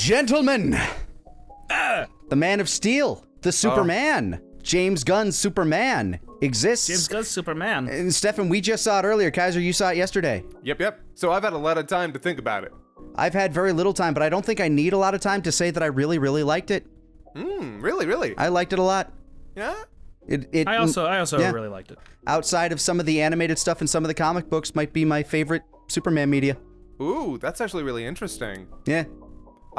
Gentlemen, the Man of Steel, the Superman, James Gunn's Superman exists. James Gunn's Superman. And Stephan, we just saw it earlier. Kaiser, you saw it yesterday. Yep. So I've had a lot of time to think about it. I've had very little time, but I don't think I need a lot of time to say that I really, really liked it. Really? I liked it a lot. Yeah? I also really liked it. Outside of some of the animated stuff and some of the comic books, might be my favorite Superman media. Ooh, that's actually really interesting. Yeah.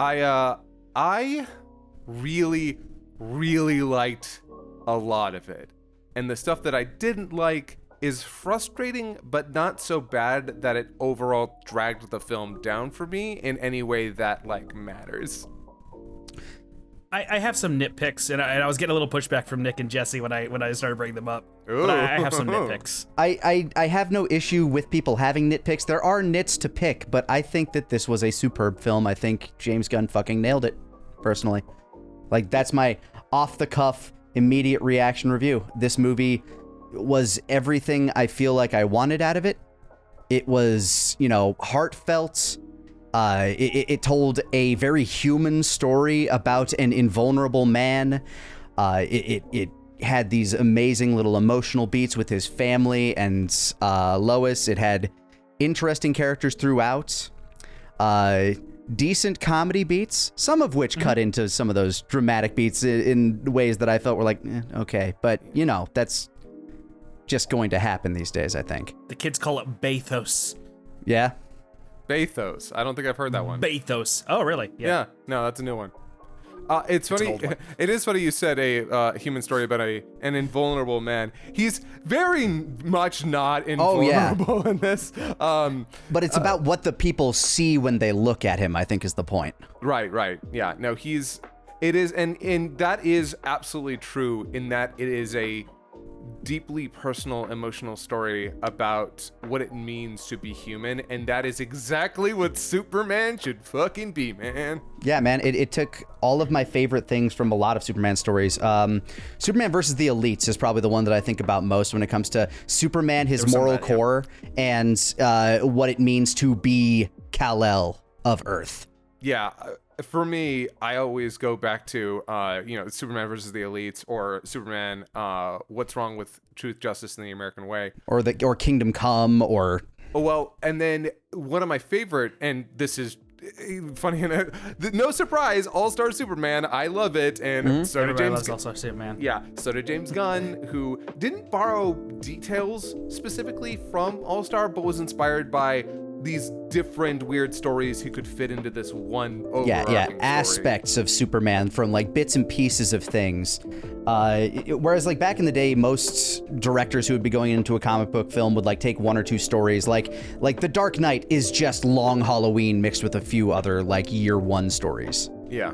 I really, really liked a lot of it. And the stuff that I didn't like is frustrating, but not so bad that it overall dragged the film down for me in any way that, like, matters. I have some nitpicks, and I was getting a little pushback from Nick and Jesse when I started bringing them up. Ooh. But I have some nitpicks. I have no issue with people having nitpicks. There are nits to pick, but I think that this was a superb film. I think James Gunn fucking nailed it, personally. Like, that's my off-the-cuff, immediate reaction review. This movie was everything I feel like I wanted out of it. It was, heartfelt. It told a very human story about an invulnerable man. It had these amazing little emotional beats with his family and Lois. It had interesting characters throughout. Decent comedy beats, some of which cut into some of those dramatic beats in ways that I felt were like, okay. But, that's just going to happen these days, I think. The kids call it bathos. Yeah? Bathos. I don't think I've heard that one. Bathos. Oh, really? Yeah. No, that's a new one. It's funny. It is funny you said a human story about an invulnerable man. He's very much not invulnerable in this. But it's about what the people see when they look at him, I think, is the point. Right. Yeah. No, it is, and that is absolutely true in that it is a deeply personal, emotional story about what it means to be human, and that is exactly what Superman should fucking be, man. Yeah, man, it took all of my favorite things from a lot of Superman stories. Superman versus the Elites is probably the one that I think about most when it comes to Superman, his moral core, and what it means to be Kal-El of Earth. Yeah. For me, I always go back to, Superman versus the Elites, or Superman, What's Wrong with Truth, Justice, and the American Way. Or Kingdom Come, or... Well, and then one of my favorite, and this is funny enough, no surprise, All-Star Superman, I love it, and so did James Gunn. All-Star Superman. Yeah, so did James Gunn, who didn't borrow details specifically from All-Star, but was inspired by these different weird stories he could fit into this one overarching story. Aspects of Superman from like bits and pieces of things. Whereas like back in the day, most directors who would be going into a comic book film would like take one or two stories. Like The Dark Knight is just Long Halloween mixed with a few other like year one stories. Yeah.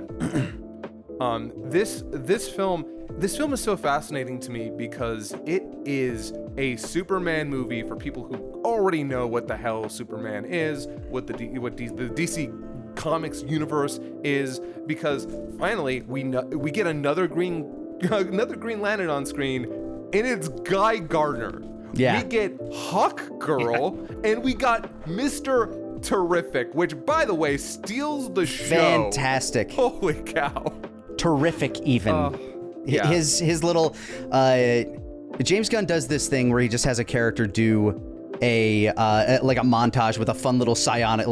This film is so fascinating to me because it is a Superman movie for people who already know what the hell Superman is, what the DC Comics universe is, because finally we get another Green Lantern on screen, and it's Guy Gardner. Yeah. We get Hawk Girl, and we got Mr. Terrific, which by the way steals the show. Fantastic. Holy cow. Terrific, even. Yeah. His little James Gunn does this thing where he just has a character do a montage with a fun little psionic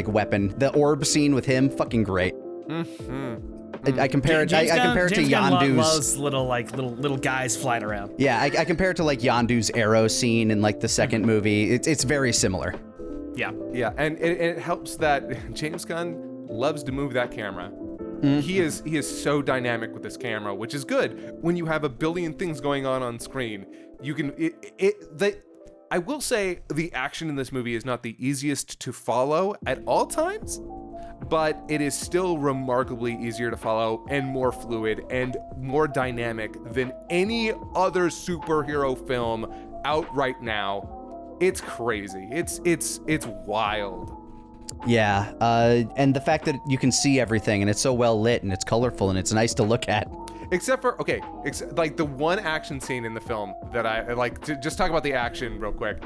weapon. The orb scene with him, fucking great. I compare it to Yondu's. Loves little guys flying around. Yeah, I compare it to like Yondu's arrow scene in like the second movie. It's very similar. Yeah, and it helps that James Gunn loves to move that camera. He is so dynamic with this camera, which is good when you have a billion things going on screen. You can I will say the action in this movie is not the easiest to follow at all times, but it is still remarkably easier to follow and more fluid and more dynamic than any other superhero film out right now. It's crazy. It's wild. Yeah, and the fact that you can see everything and it's so well lit and it's colorful and it's nice to look at. Except for, like the one action scene in the film that I like to just talk about the action real quick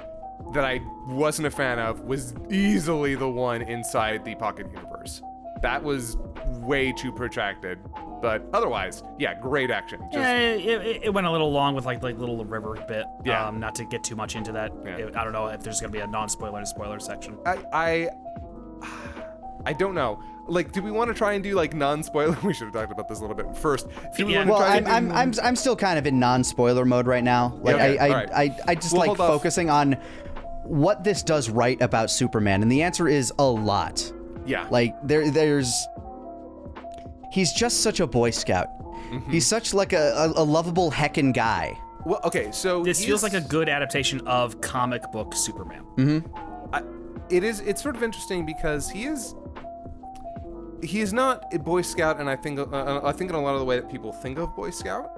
that I wasn't a fan of was easily the one inside the Pocket Universe. That was way too protracted. But otherwise, yeah, great action. Yeah, it went a little long with like little river bit. Yeah. Not to get too much into that. Yeah. I don't know if there's gonna be a non-spoiler and spoiler section. I don't know. Like, do we want to try and do like non-spoiler? We should have talked about this a little bit first. Do we Yeah. wanna Well, try and do- I'm still kind of in non-spoiler mode right now. Like Okay, I alright. just We'll like hold off. focusing on what this does right about Superman, and the answer is a lot. Yeah. Like he's just such a Boy Scout. Mm-hmm. He's such like a lovable heckin' guy. Well, okay, so This feels like a good adaptation of comic book Superman. It's sort of interesting because he is not a Boy Scout, and I think in a lot of the way that people think of Boy Scout.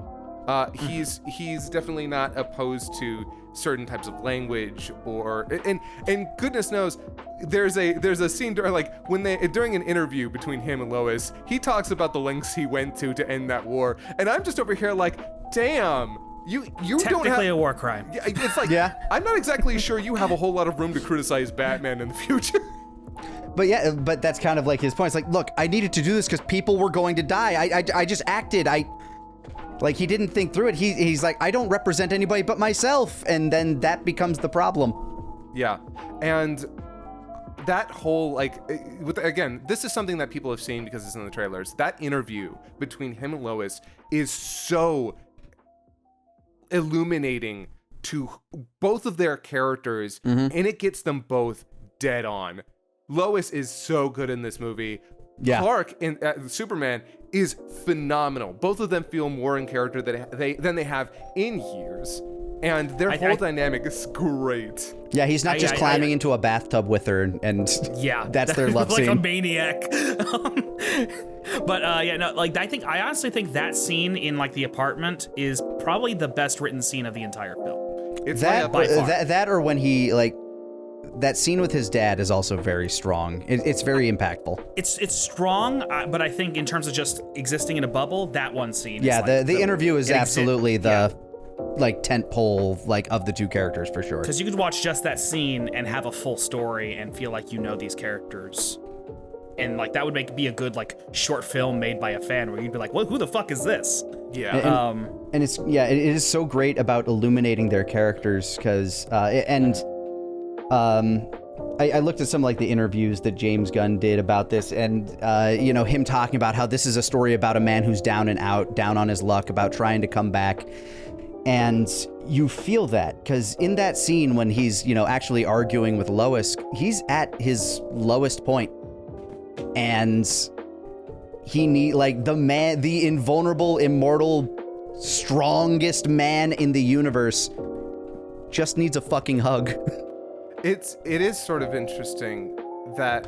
He's definitely not opposed to certain types of language and goodness knows there's a scene during an interview between him and Lois. He talks about the lengths he went to end that war, and I'm just over here like, damn, you don't have Technically a war crime. Yeah, it's like, Yeah. I'm not exactly sure you have a whole lot of room to criticize Batman in the future. But that's kind of like his point. It's like, look, I needed to do this because people were going to die. I just acted. Like, he didn't think through it. He's like, I don't represent anybody but myself, and then that becomes the problem. Yeah, and that whole again, this is something that people have seen because it's in the trailers. That interview between him and Lois is so illuminating to both of their characters, and it gets them both dead on. Lois is so good in this movie. Yeah. Clark in Superman is phenomenal. Both of them feel more in character than they have in years, and their whole dynamic is great. Yeah, he's not just climbing into a bathtub with her, and Yeah, that's their love like scene. a maniac. But I honestly think that scene in like the apartment is probably the best written scene of the entire film. It's That or when he that scene with his dad is also very strong. It's very impactful. It's strong, but I think in terms of just existing in a bubble, that one scene. Yeah, is the interview is absolutely the yeah. tent pole of the two characters for sure. Because you could watch just that scene and have a full story and feel like you know these characters, and like that would be a good short film made by a fan where you'd be like, well, who the fuck is this? Yeah. And it is so great about illuminating their characters because I looked at some the interviews that James Gunn did about this, and him talking about how this is a story about a man who's down and out, down on his luck, about trying to come back. And you feel that because in that scene when he's actually arguing with Lois, he's at his lowest point, and he the invulnerable, immortal, strongest man in the universe just needs a fucking hug. It is sort of interesting that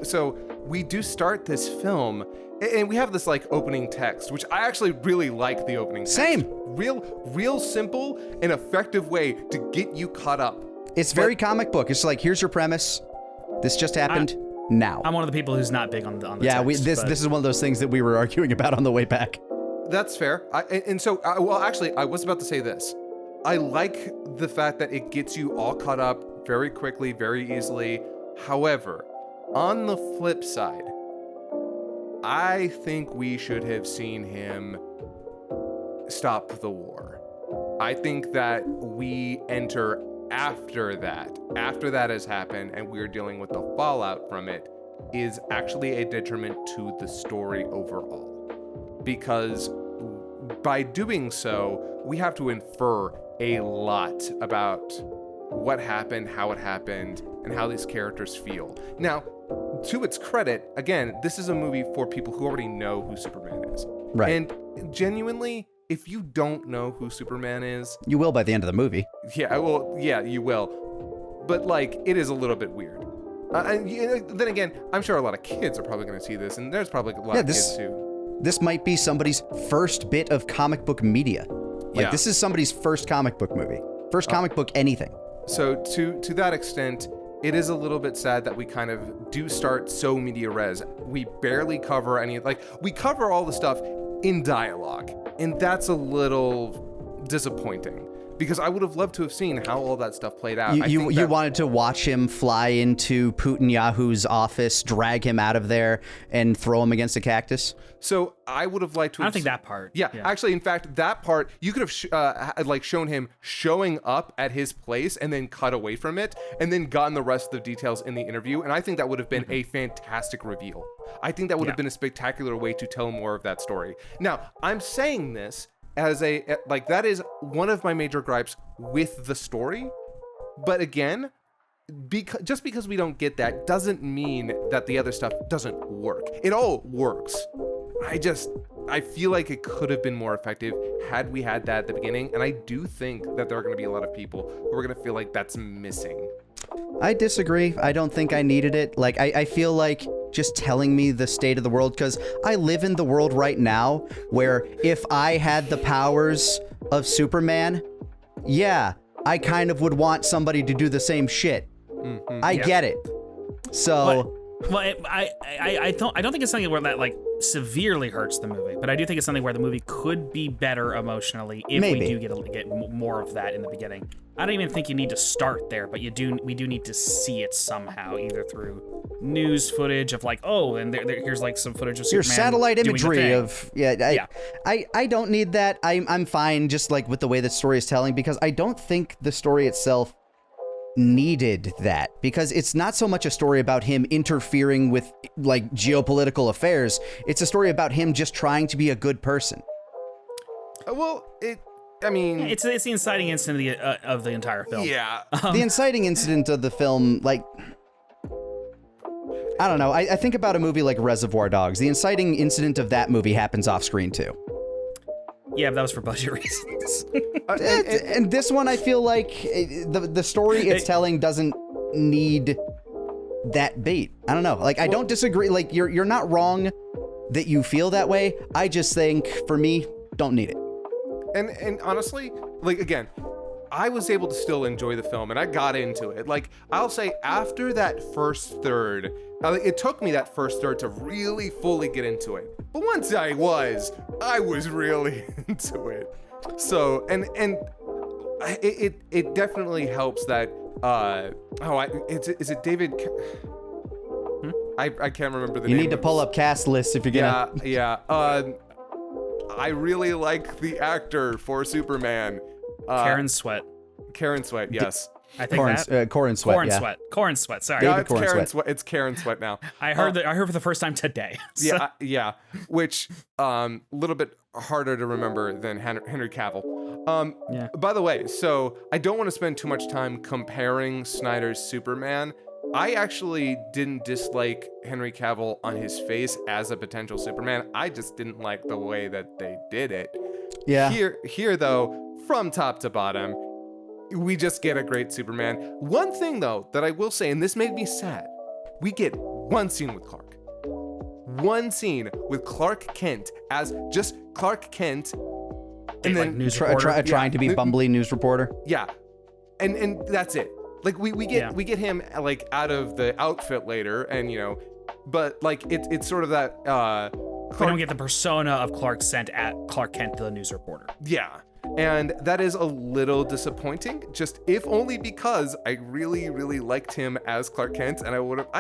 so we do start this film and we have this opening text, which I actually really like the opening text. Same. Real simple and effective way to get you caught up. It's very comic book. It's here's your premise. This just happened. Now. I'm one of the people who's not big on the text, this is one of those things that we were arguing about on the way back. That's fair. I was about to say this. I like the fact that it gets you all caught up very quickly, very easily. However, on the flip side, I think we should have seen him stop the war. I think that we enter after that has happened and we're dealing with the fallout from it, is actually a detriment to the story overall. Because by doing so, we have to infer a lot about what happened, how it happened, and how these characters feel. Now, to its credit, again, this is a movie for people who already know who Superman is. Right. And genuinely, if you don't know who Superman is... You will by the end of the movie. Yeah, well, yeah, you will. But, it is a little bit weird. And then again, I'm sure a lot of kids are probably going to see this, and there's probably a lot of kids too. This might be somebody's first bit of comic book media. This is somebody's first comic book movie. First comic book anything. So to that extent, it is a little bit sad that we kind of do start so media res. We barely cover any, we cover all the stuff in dialogue, and that's a little disappointing. because I would have loved to have seen how all that stuff played out. You wanted to watch him fly into Putin-Yahu's office, drag him out of there, and throw him against a cactus? So I would have liked to. I don't think that part. Yeah, actually, in fact, that part you could have shown him showing up at his place and then cut away from it, and then gotten the rest of the details in the interview. And I think that would have been a fantastic reveal. I think that would have been a spectacular way to tell more of that story. Now, I'm saying this as that is one of my major gripes with the story. But again, just because we don't get that doesn't mean that the other stuff doesn't work. It all works. I feel like it could have been more effective had we had that at the beginning. And I do think that there are going to be a lot of people who are going to feel like that's missing. I disagree. I don't think I needed it. Like, I feel like just telling me the state of the world, because I live in the world right now where if I had the powers of Superman, I kind of would want somebody to do the same shit. I get it. So... I don't think it's something where that like severely hurts the movie, but I do think it's something where the movie could be better emotionally if we do get more of that in the beginning. I don't even think you need to start there, but we do need to see it somehow, either through news footage of like, oh, and here's like some footage of Superman. Here's satellite imagery of I don't need that. I'm fine just like with the way the story is telling, because I don't think the story itself needed that, because it's not so much a story about him interfering with like geopolitical affairs. It's a story about him just trying to be a good person. It's the inciting incident of the entire film. The inciting incident of the film, like, I don't know. I think about a movie like Reservoir Dogs. The inciting incident of that movie happens off screen too. Yeah, but that was for budget reasons. And this one, I feel like the story it's telling doesn't need that bait. I don't know. Like, I don't disagree. Like, you're not wrong that you feel that way. I just think, for me, don't need it. And honestly, like, again, I was able to still enjoy the film, and I got into it. Like, I'll say after that first third, it took me that first third to really fully get into it. But once I was really into it. So, and it definitely helps that, is it David? I can't remember the name. You need to pull up cast lists if you're gonna. Yeah. I really like the actor for Superman. Karen Sweat, yes. I think Corin Sweat. Corin Sweat. Sorry. Yeah, it's Karen Sweat now. I heard for the first time today. So. Yeah. Which a little bit harder to remember than Henry Cavill. By the way, so I don't want to spend too much time comparing Snyder's Superman. I actually didn't dislike Henry Cavill on his face as a potential Superman. I just didn't like the way that they did it. Yeah. Here though, from top to bottom, we just get a great Superman. One thing though that I will say, and this made me sad, we get one scene with Clark. One scene with Clark Kent as just Clark Kent, and then news trying to be bumbly news reporter. Yeah, and that's it. Like we get him like out of the outfit later, and but like it's sort of that. We don't get the persona of Clark Kent the news reporter. Yeah. And that is a little disappointing, just if only because I really, really liked him as Clark Kent, and I want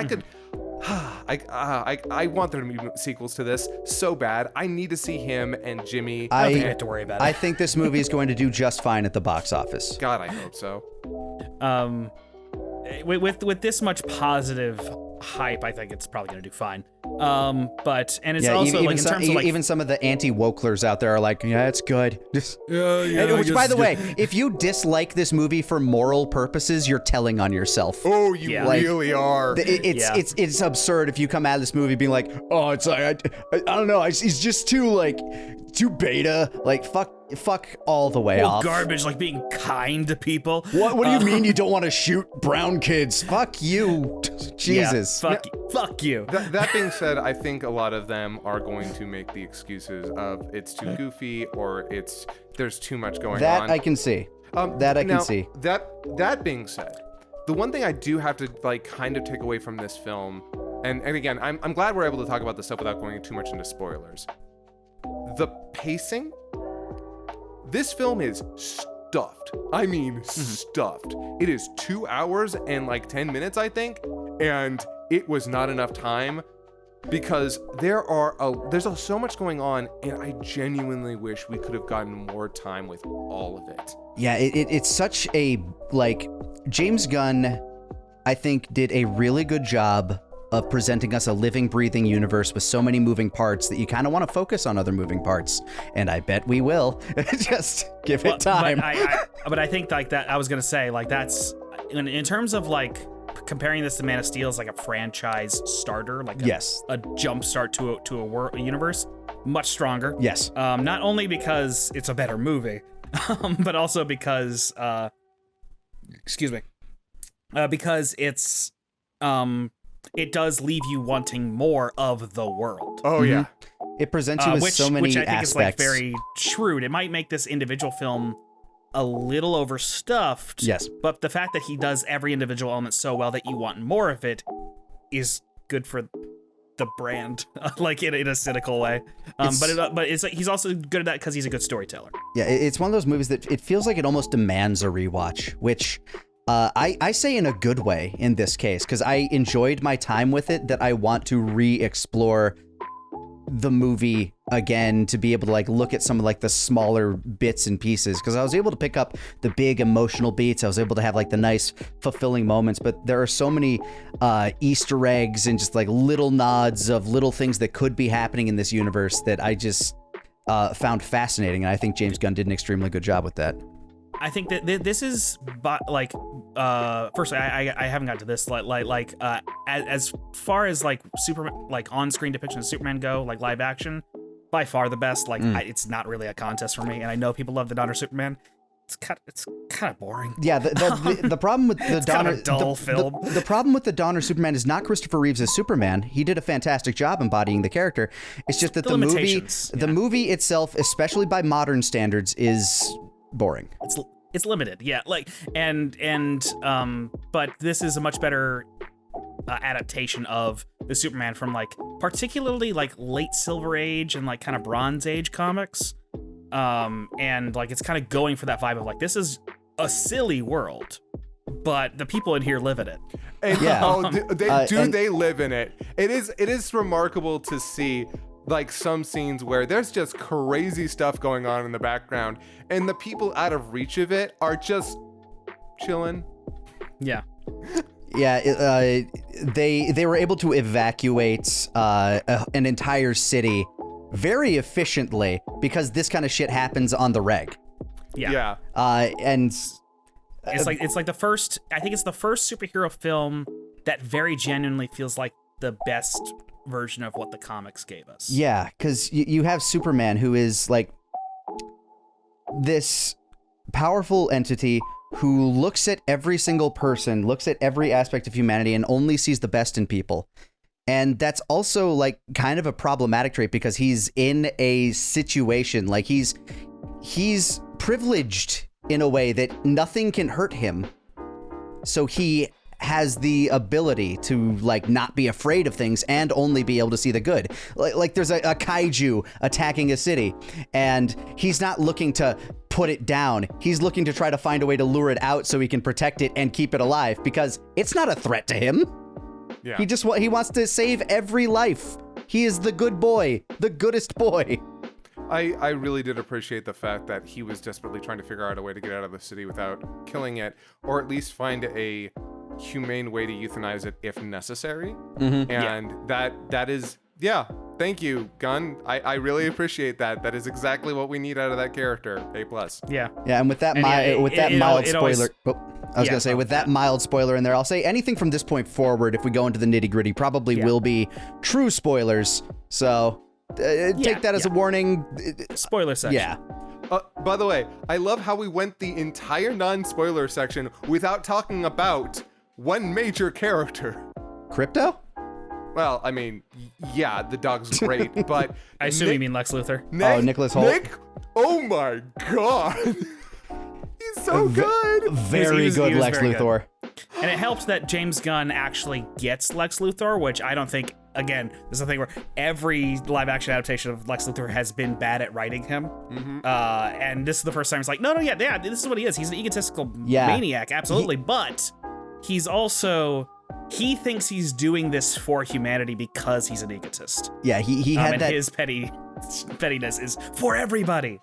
there to be sequels to this so bad. I need to see him and Jimmy. I don't think I have to worry about it. I think this movie is going to do just fine at the box office. God, I hope so. With this much positive hype, I think it's probably going to do fine. But it's also even like in terms of like even some of the anti-wokelers out there are like, yeah, it's good. Which, by the way, if you dislike this movie for moral purposes, you're telling on yourself. Oh, you really are. It's absurd if you come out of this movie being like, oh, it's like I don't know, he's just too beta. Like fuck all the way off. Garbage, like being kind to people. What do you mean you don't want to shoot brown kids? Fuck you. Jesus. Yeah, fuck you. That being said, I think a lot of them are going to make the excuses of it's too goofy or there's too much going on. That I can see. Can see. That being said, the one thing I do have to like kind of take away from this film, and again, I'm glad we're able to talk about this stuff without going too much into spoilers. The pacing. This film is stuffed. I mean, stuffed. It is 2 hours and like 10 minutes, I think. And it was not enough time because there's so much going on, and I genuinely wish we could have gotten more time with all of it. Yeah, it's such a, like, James Gunn, I think, did a really good job of presenting us a living, breathing universe with so many moving parts that you kind of want to focus on other moving parts. And I bet we will. Just give it time. But I think, like, that, I was going to say, like, that's, in terms of, like, comparing this to Man of Steel as, like, a franchise starter, like a jump start to a universe, much stronger. Yes. Not only because it's a better movie, but also because, because it's, it does leave you wanting more of the world. Oh, yeah. It presents you with so many which I think aspects. is, like, very shrewd. It might make this individual film a little overstuffed. Yes. But the fact that he does every individual element so well that you want more of it is good for the brand, like in a cynical way. But it's like he's also good at that because he's a good storyteller. Yeah, it's one of those movies that it feels like it almost demands a rewatch, which I say in a good way in this case, because I enjoyed my time with it, that I want to re-explore the movie again, to be able to, like, look at some of, like, the smaller bits and pieces, because I was able to pick up the big emotional beats. I was able to have, like, the nice fulfilling moments, but there are so many Easter eggs and just, like, little nods of little things that could be happening in this universe that I just found fascinating, and I think James Gunn did an extremely good job with that. I think that this is, like, firstly, I haven't got to this, as far as, like, Superman, like, on-screen depictions of Superman go, like, live action, by far the best. Like, it's not really a contest for me, and I know people love the Donner Superman. It's kind of boring. Yeah, the problem with the Donner dull film. The problem with the Donner Superman is not Christopher Reeves as Superman. He did a fantastic job embodying the character. It's just that the movie itself, especially by modern standards, is boring. It's limited, yeah. Like, but this is a much better adaptation of the Superman from, like, particularly, like, late Silver Age and, like, kind of Bronze Age comics. And, like, it's kind of going for that vibe of, like, this is a silly world, but the people in here live in it. And they live in it. It is remarkable to see, like, some scenes where there's just crazy stuff going on in the background, and the people out of reach of it are just chilling. Yeah. Yeah, they were able to evacuate an entire city very efficiently because this kind of shit happens on the reg. Yeah. And it's like the first, I think it's the first superhero film that very genuinely feels like the best version of what the comics gave us. Yeah, because you have Superman, who is, like, this powerful entity who looks at every single person, looks at every aspect of humanity, and only sees the best in people. And that's also, like, kind of a problematic trait because he's in a situation, like, he's privileged in a way that nothing can hurt him. So he has the ability to, like, not be afraid of things and only be able to see the good. Like there's a kaiju attacking a city, and he's not looking to put it down. He's looking to try to find a way to lure it out so he can protect it and keep it alive because it's not a threat to him. Yeah. He wants to save every life. He is the good boy, the goodest boy. I really did appreciate the fact that he was desperately trying to figure out a way to get out of the city without killing it, or at least find a humane way to euthanize it if necessary. Mm-hmm. And that is, yeah, thank you, Gunn. I really appreciate that. That is exactly what we need out of that character. A+. Yeah. Yeah, and with that mild spoiler, mild spoiler in there, I'll say anything from this point forward, if we go into the nitty-gritty, probably will be true spoilers. So take that as a warning. Spoiler section. Yeah. By the way, I love how we went the entire non-spoiler section without talking about one major character. Crypto? Well, I mean, yeah, the dog's great, but I assume you mean Lex Luthor. Nicholas Hoult. Nick, oh my god, he's so good. Very good Lex Luthor. And it helps that James Gunn actually gets Lex Luthor, which I don't think again, there's a thing where every live action adaptation of Lex Luthor has been bad at writing him. And this is the first time it's like, no, yeah, this is what he is. He's an egotistical maniac, absolutely. But he's also, he thinks he's doing this for humanity because he's an egotist. Yeah, he had that. His pettiness is for everybody.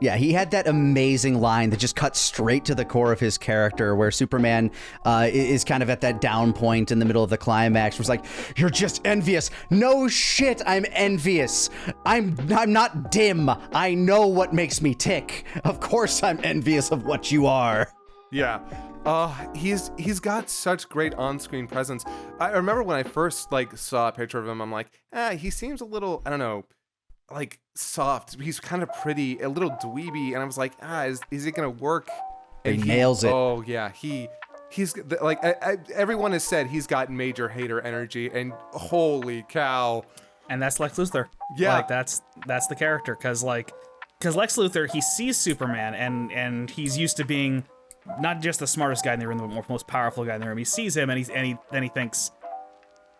Yeah, he had that amazing line that just cut straight to the core of his character, where Superman is kind of at that down point in the middle of the climax, where it's like, "You're just envious." No shit, I'm envious. I'm not dim. I know what makes me tick. Of course, I'm envious of what you are. Yeah. He's got such great on-screen presence. I remember when I first saw a picture of him, I'm like, he seems a little, I don't know, like soft. He's kind of pretty, a little dweeby, and I was like, is it gonna work? And he nails it. Oh yeah, he's like, everyone has said he's got major hater energy, and holy cow. And that's Lex Luthor. Yeah, like that's the character, because Lex Luthor, he sees Superman, and he's used to being not just the smartest guy in the room, the most powerful guy in the room. He sees him, and he thinks,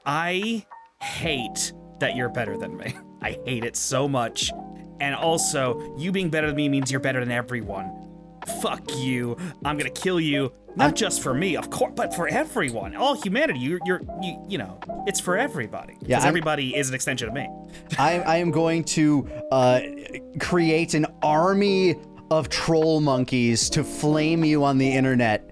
I hate that you're better than me. I hate it so much. And also, you being better than me means you're better than everyone. Fuck you. I'm gonna kill you. Not just for me, of course, but for everyone. All humanity. You know, it's for everybody. Because everybody is an extension of me. I am going to create an army of troll monkeys to flame you on the internet.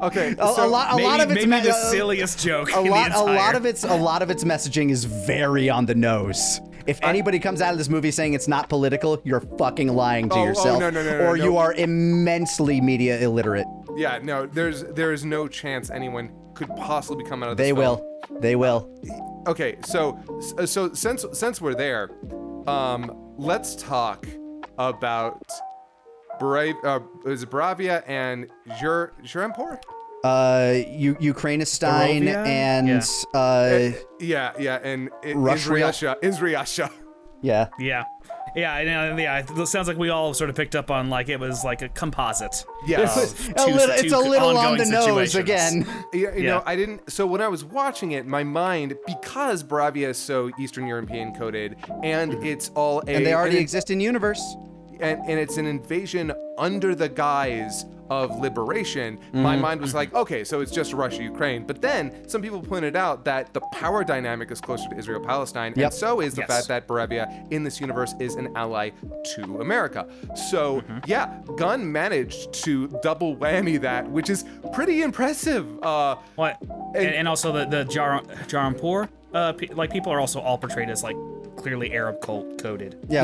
Okay, a lot of it's maybe the silliest joke. A lot of its messaging is very on the nose. If anybody comes out of this movie saying it's not political, you're fucking lying to yourself. No, you are immensely media illiterate. Yeah, no, there is no chance anyone could possibly come out of this film. They will. Okay, so since we're there, let's talk about is it Bravia and Jurampor? Ukrainistan and and Izriasha. Yeah. It sounds like we all sort of picked up on it was like a composite. Yes, it's a little on the nose again. You know, I didn't. So when I was watching it, my mind, because Bravia is so Eastern European coded, and it's all and they already exist in universe. And it's an invasion under the guise of liberation. My mind was like, okay, so it's just Russia, Ukraine. But then some people pointed out that the power dynamic is closer to Israel-Palestine, and so is the fact that Bravia in this universe is an ally to America. So Gunn managed to double whammy that, which is pretty impressive. And also the Jarampur, people are also all portrayed as clearly Arab coded. Yeah,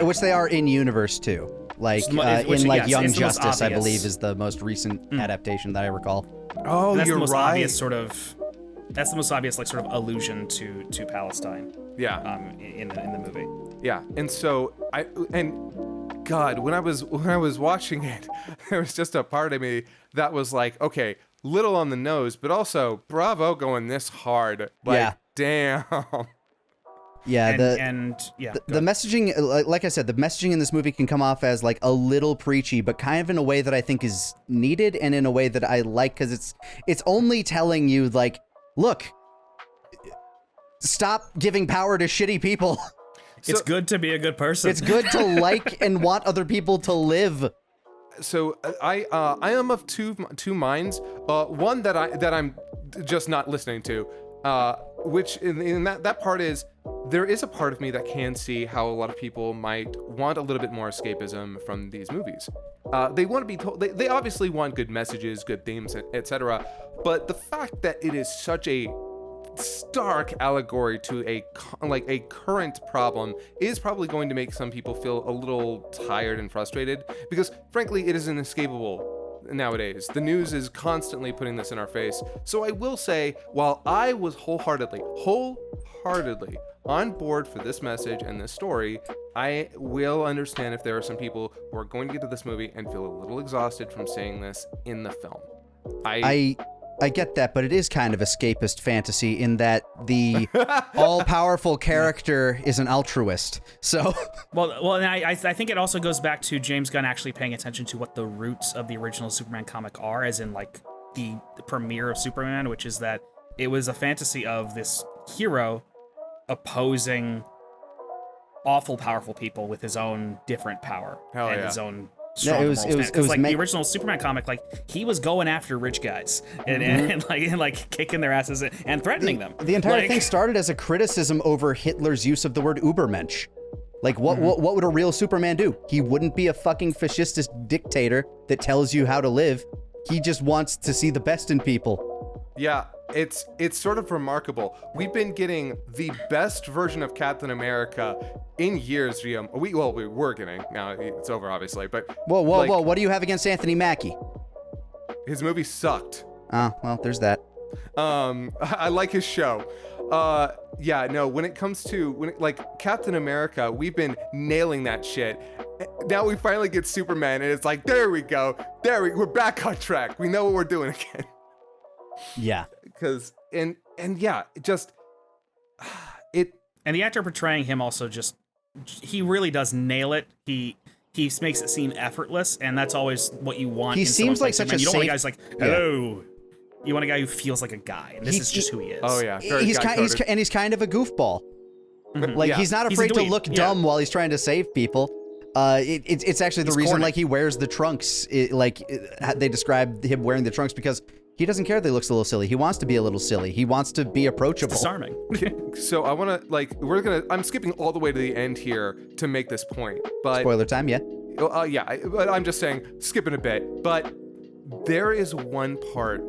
which they are in universe too. Young Justice, I believe, is the most recent adaptation that I recall. Oh, that's you're the most right. obvious that's the most obvious sort of allusion to Palestine. Yeah. In the movie. Yeah, and so God, when I was watching it, there was just a part of me that was like, okay, little on the nose, but also bravo going this hard. Damn. Yeah, the messaging, like I said, the messaging in this movie can come off as a little preachy, but kind of in a way that I think is needed, and in a way that I like, because it's only telling you look, stop giving power to shitty people. It's good to be a good person. It's good to like and want other people to live. So I am of two minds. One that I'm just not listening to, which in that part is, there is a part of me that can see how a lot of people might want a little bit more escapism from these movies. They want to be told, they obviously want good messages, good themes, etc. But the fact that it is such a stark allegory to a current problem is probably going to make some people feel a little tired and frustrated, because frankly, it is inescapable nowadays. The news is constantly putting this in our face. So I will say, while I was wholeheartedly on board for this message and this story, I will understand if there are some people who are going to get to this movie and feel a little exhausted from seeing this in the film. I get that, but it is kind of escapist fantasy in that the all-powerful character is an altruist. So, well, and I think it also goes back to James Gunn actually paying attention to what the roots of the original Superman comic are, as in the premiere of Superman, which is that it was a fantasy of this hero opposing awful powerful people with his own different power and his own strong moral stance. Because like the original Superman comic, like he was going after rich guys and like kicking their asses and threatening them. The entire thing started as a criticism over Hitler's use of the word Übermensch. Like what would a real Superman do? He wouldn't be a fucking fascist dictator that tells you how to live. He just wants to see the best in people. Yeah, it's sort of remarkable. We've been getting the best version of Captain America in years, Liam. We were getting. Now it's over, obviously. But whoa! What do you have against Anthony Mackie? His movie sucked. Oh, well, there's that. I like his show. Yeah, no. When it comes to Captain America, we've been nailing that shit. Now we finally get Superman, and it's like, there we go. We're back on track. We know what we're doing again. Yeah. And the actor portraying him also he really does nail it. He makes it seem effortless, and that's always what you want. He seems like such a you don't want a guy who's like, hello. Yeah. You want a guy who feels like a guy, and this is just who he is. Oh yeah, he's kind of a goofball. Mm-hmm. Like he's not afraid to look dumb while he's trying to save people. It's actually the reason corny. Like he wears the trunks. They describe him wearing the trunks because he doesn't care that he looks a little silly. He wants to be a little silly. He wants to be approachable. It's disarming. So I want to I'm skipping all the way to the end here to make this point. But spoiler time, yeah. But I'm just saying, skipping a bit. But there is one part.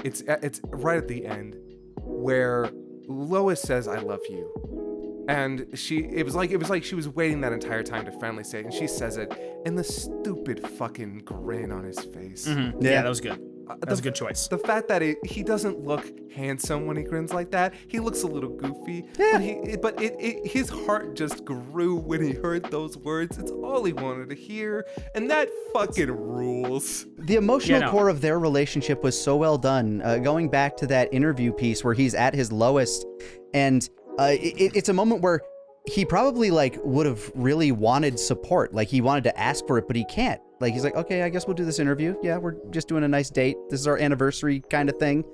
It's right at the end where Lois says, "I love you," and it was like she was waiting that entire time to finally say it, and she says it, and the stupid fucking grin on his face. Mm-hmm. Yeah, that was good. That was a good choice. The fact that he doesn't look handsome when he grins like that. He looks a little goofy. Yeah. But his heart just grew when he heard those words. It's all he wanted to hear. And that fucking rules. The emotional core of their relationship was so well done. Going back to that interview piece where he's at his lowest. And it's a moment where he probably would have really wanted support. Like he wanted to ask for it, but he can't. Like he's like, okay, I guess we'll do this interview. Yeah, we're just doing a nice date. This is our anniversary kind of thing.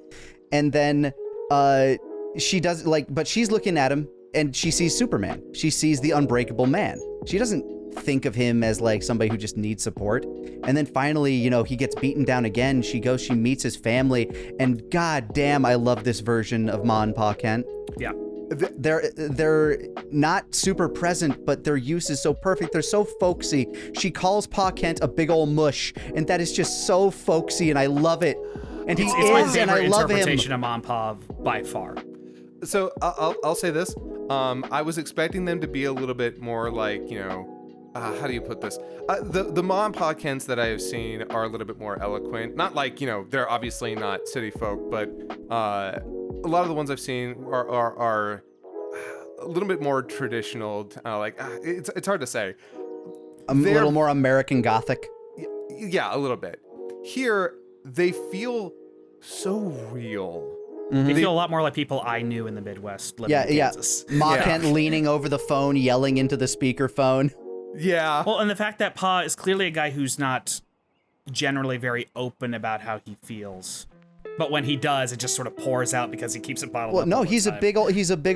And then she does but she's looking at him and she sees Superman. She sees the unbreakable man. She doesn't think of him as somebody who just needs support. And then finally, he gets beaten down again. She meets his family, and god damn, I love this version of Ma and Pa Kent. Yeah. They're not super present, but their use is so perfect. They're so folksy. She calls Pa Kent a big old mush, and that is just so folksy, and I love it. And it's my favorite interpretation of Mom and Pa by far. So I'll say this. I was expecting them to be a little bit more how do you put this? The Ma and Pa Kents that I have seen are a little bit more eloquent. Not they're obviously not city folk, but a lot of the ones I've seen are a little bit more traditional. It's hard to say. A little more American Gothic. Yeah, a little bit. Here, they feel so real. Mm-hmm. They feel a lot more like people I knew in the Midwest living in Kansas. Ma Kent leaning over the phone, yelling into the speakerphone. Yeah. Well, and the fact that Pa is clearly a guy who's not generally very open about how he feels. But when he does, it just sort of pours out because he keeps it bottled up. Well, no, he's a big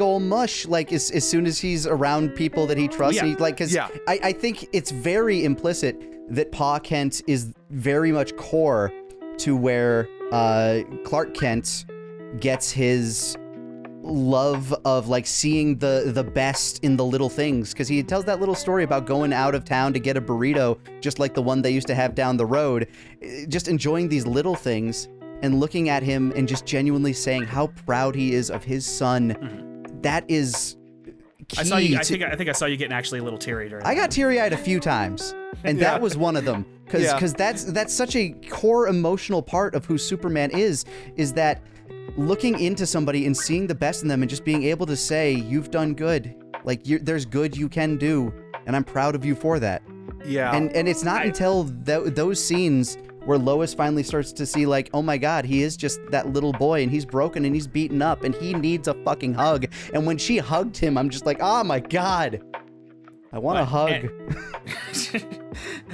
old mush. Like as soon as he's around people that he trusts, I think it's very implicit that Pa Kent is very much core to where Clark Kent gets his love of seeing the best in the little things, because he tells that little story about going out of town to get a burrito just like the one they used to have down the road, just enjoying these little things and looking at him and just genuinely saying how proud he is of his son. Mm-hmm. That is key. I think I saw you getting actually a little teary during I got teary-eyed a few times, and that was one of them, because that's such a core emotional part of who Superman is that looking into somebody and seeing the best in them and just being able to say, you've done good. There's good you can do, and I'm proud of you for that. Yeah. And it's not until those scenes where Lois finally starts to see oh my god, he is just that little boy, and he's broken and he's beaten up and he needs a fucking hug. And when she hugged him, I'm just like, oh my god, I want a hug.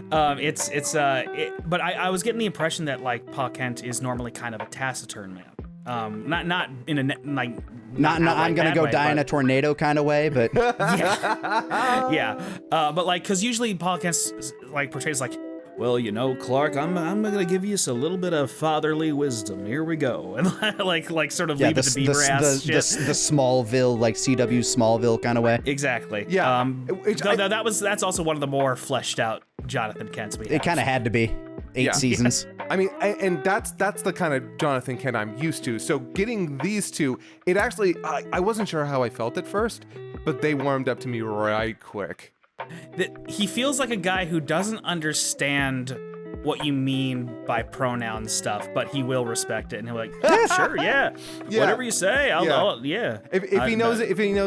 But I was getting the impression that Pa Kent is normally kind of a taciturn man. Not in a like. Not I'm gonna go die in a tornado kind of way, but yeah. But like, because usually Podcast like portrays like, well, you know, Clark, I'm gonna give you a little bit of fatherly wisdom. Here we go, and like sort of leave it to Beaver ass shit. The Smallville, like CW Smallville kind of way. Exactly. Yeah. That's also one of the more fleshed out Jonathan Kents we have. It kind of had to be 8 seasons. I mean, and that's the kind of Jonathan Kent I'm used to. So getting these two, it actually, I wasn't sure how I felt at first, but they warmed up to me right quick. He feels like a guy who doesn't understand what you mean by pronoun stuff, but he will respect it, and he'll be like, sure, yeah, whatever you say, I'll yeah. If he knows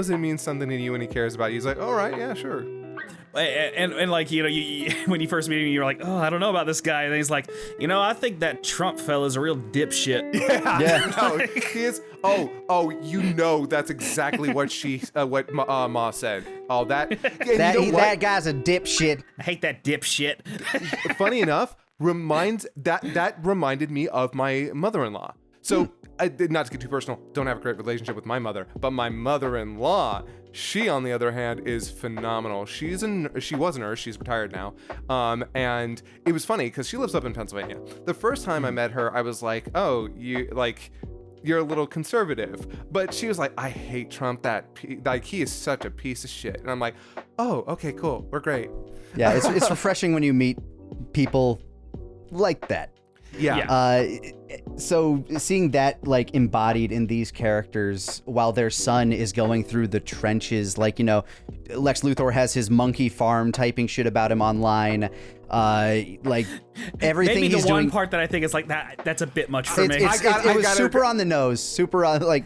it means something to you and he cares about you, he's like, all right, yeah, sure. And like, you know, when you first meet him, you're like, oh, I don't know about this guy. And then he's like, you know, I think that Trump fella's a real dipshit. Yeah. No, he is. Oh, you know, that's exactly what what Ma said. Oh, that guy's a dipshit. I hate that dipshit. Funny enough, that reminded me of my mother-in-law. So, not to get too personal, don't have a great relationship with my mother, but my mother-in-law, she, on the other hand, is phenomenal. She was a nurse. She's retired now. And it was funny because she lives up in Pennsylvania. The first time I met her, I was like, oh, you're a little conservative. But she was like, I hate Trump. He is such a piece of shit. And I'm like, oh, okay, cool. We're great. Yeah, it's refreshing when you meet people like that. Yeah. So seeing that like embodied in these characters while their son is going through the trenches, like, you know, Lex Luthor has his monkey farm typing shit about him online. Like everything maybe he's the one doing, part that I think is like that's a bit much for me. It was super on the nose, super on like.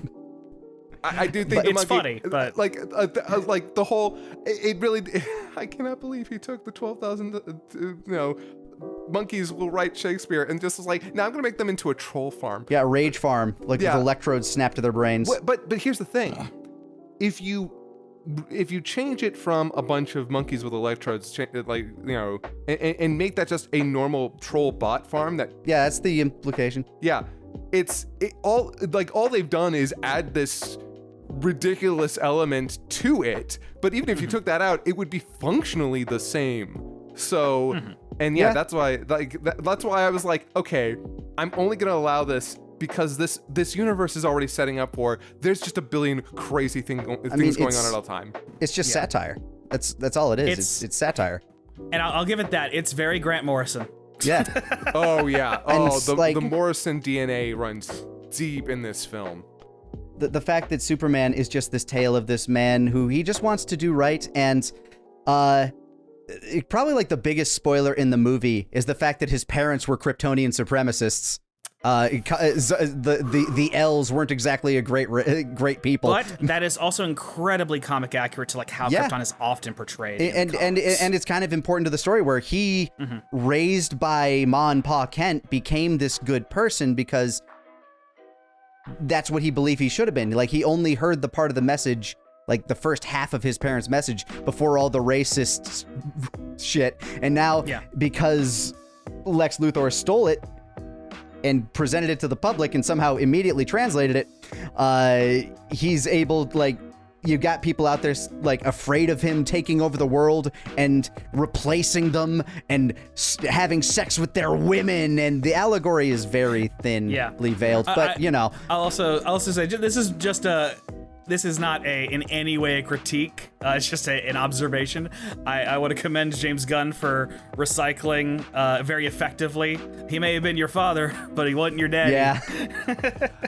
I do think it's funny, but like the whole, it really, I cannot believe he took the 12,000, monkeys will write Shakespeare and just was like, now I'm gonna make them into a troll farm. Yeah, rage farm, like with electrodes snapped to their brains. But here's the thing, if you change it from a bunch of monkeys with electrodes, and make that just a normal troll bot farm, that's the implication. Yeah, all they've done is add this ridiculous element to it, but even if you took that out, it would be functionally the same. So and that's why that's why I was like, okay, I'm only gonna allow this because this universe is already setting up for there's just a billion crazy things going on at all time. It's just satire. That's all it is. It's satire. And I'll give it that. It's very Grant Morrison. Yeah. Oh yeah. The Morrison DNA runs deep in this film. The fact that Superman is just this tale of this man who he just wants to do right, and probably like the biggest spoiler in the movie is the fact that his parents were Kryptonian supremacists. The L's weren't exactly a great people, but that is also incredibly comic accurate to like how Krypton is often portrayed. And it's kind of important to the story where he, raised by Ma and Pa Kent, became this good person because that's what he believed he should have been. Like, he only heard the part of the message, like the first half of his parents' message, before all the racist shit. And now, because Lex Luthor stole it and presented it to the public and somehow immediately translated it, he's able, like, you got people out there like afraid of him taking over the world and replacing them and having sex with their women, and the allegory is very thinly veiled. But I'll also say this is not in any way a critique. It's just an observation. I want to commend James Gunn for recycling very effectively. He may have been your father, but he wasn't your daddy. Yeah.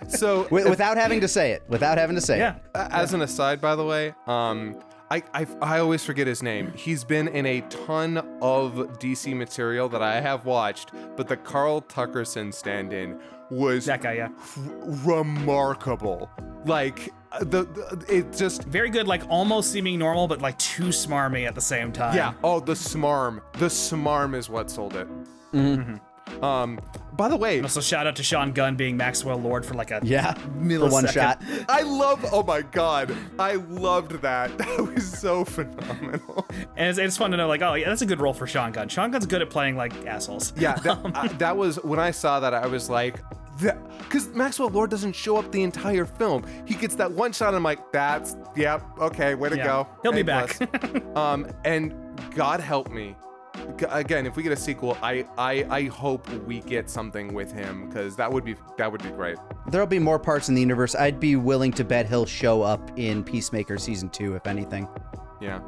So without having to say it. Yeah. As an aside, by the way, I always forget his name. He's been in a ton of DC material that I have watched, but the Carl Tuckerson stand-in was that guy, remarkable. Like, it just very good, like almost seeming normal, but like too smarmy at the same time. Yeah. Oh, the smarm is what sold it. By the way, also shout out to Sean Gunn being Maxwell Lord for like a for one shot. Oh my god, I loved that. That was so phenomenal. And it's fun to know, like, oh yeah, that's a good role for Sean Gunn. Sean Gunn's good at playing like assholes. Yeah, that was when I saw that, I was like, Because Maxwell Lord doesn't show up the entire film. He gets that one shot, and I'm like, okay, way to go. He'll be back. And God help me. Again, if we get a sequel, I hope we get something with him, because that would be great. There'll be more parts in the universe. I'd be willing to bet he'll show up in Peacemaker season 2, if anything. Yeah.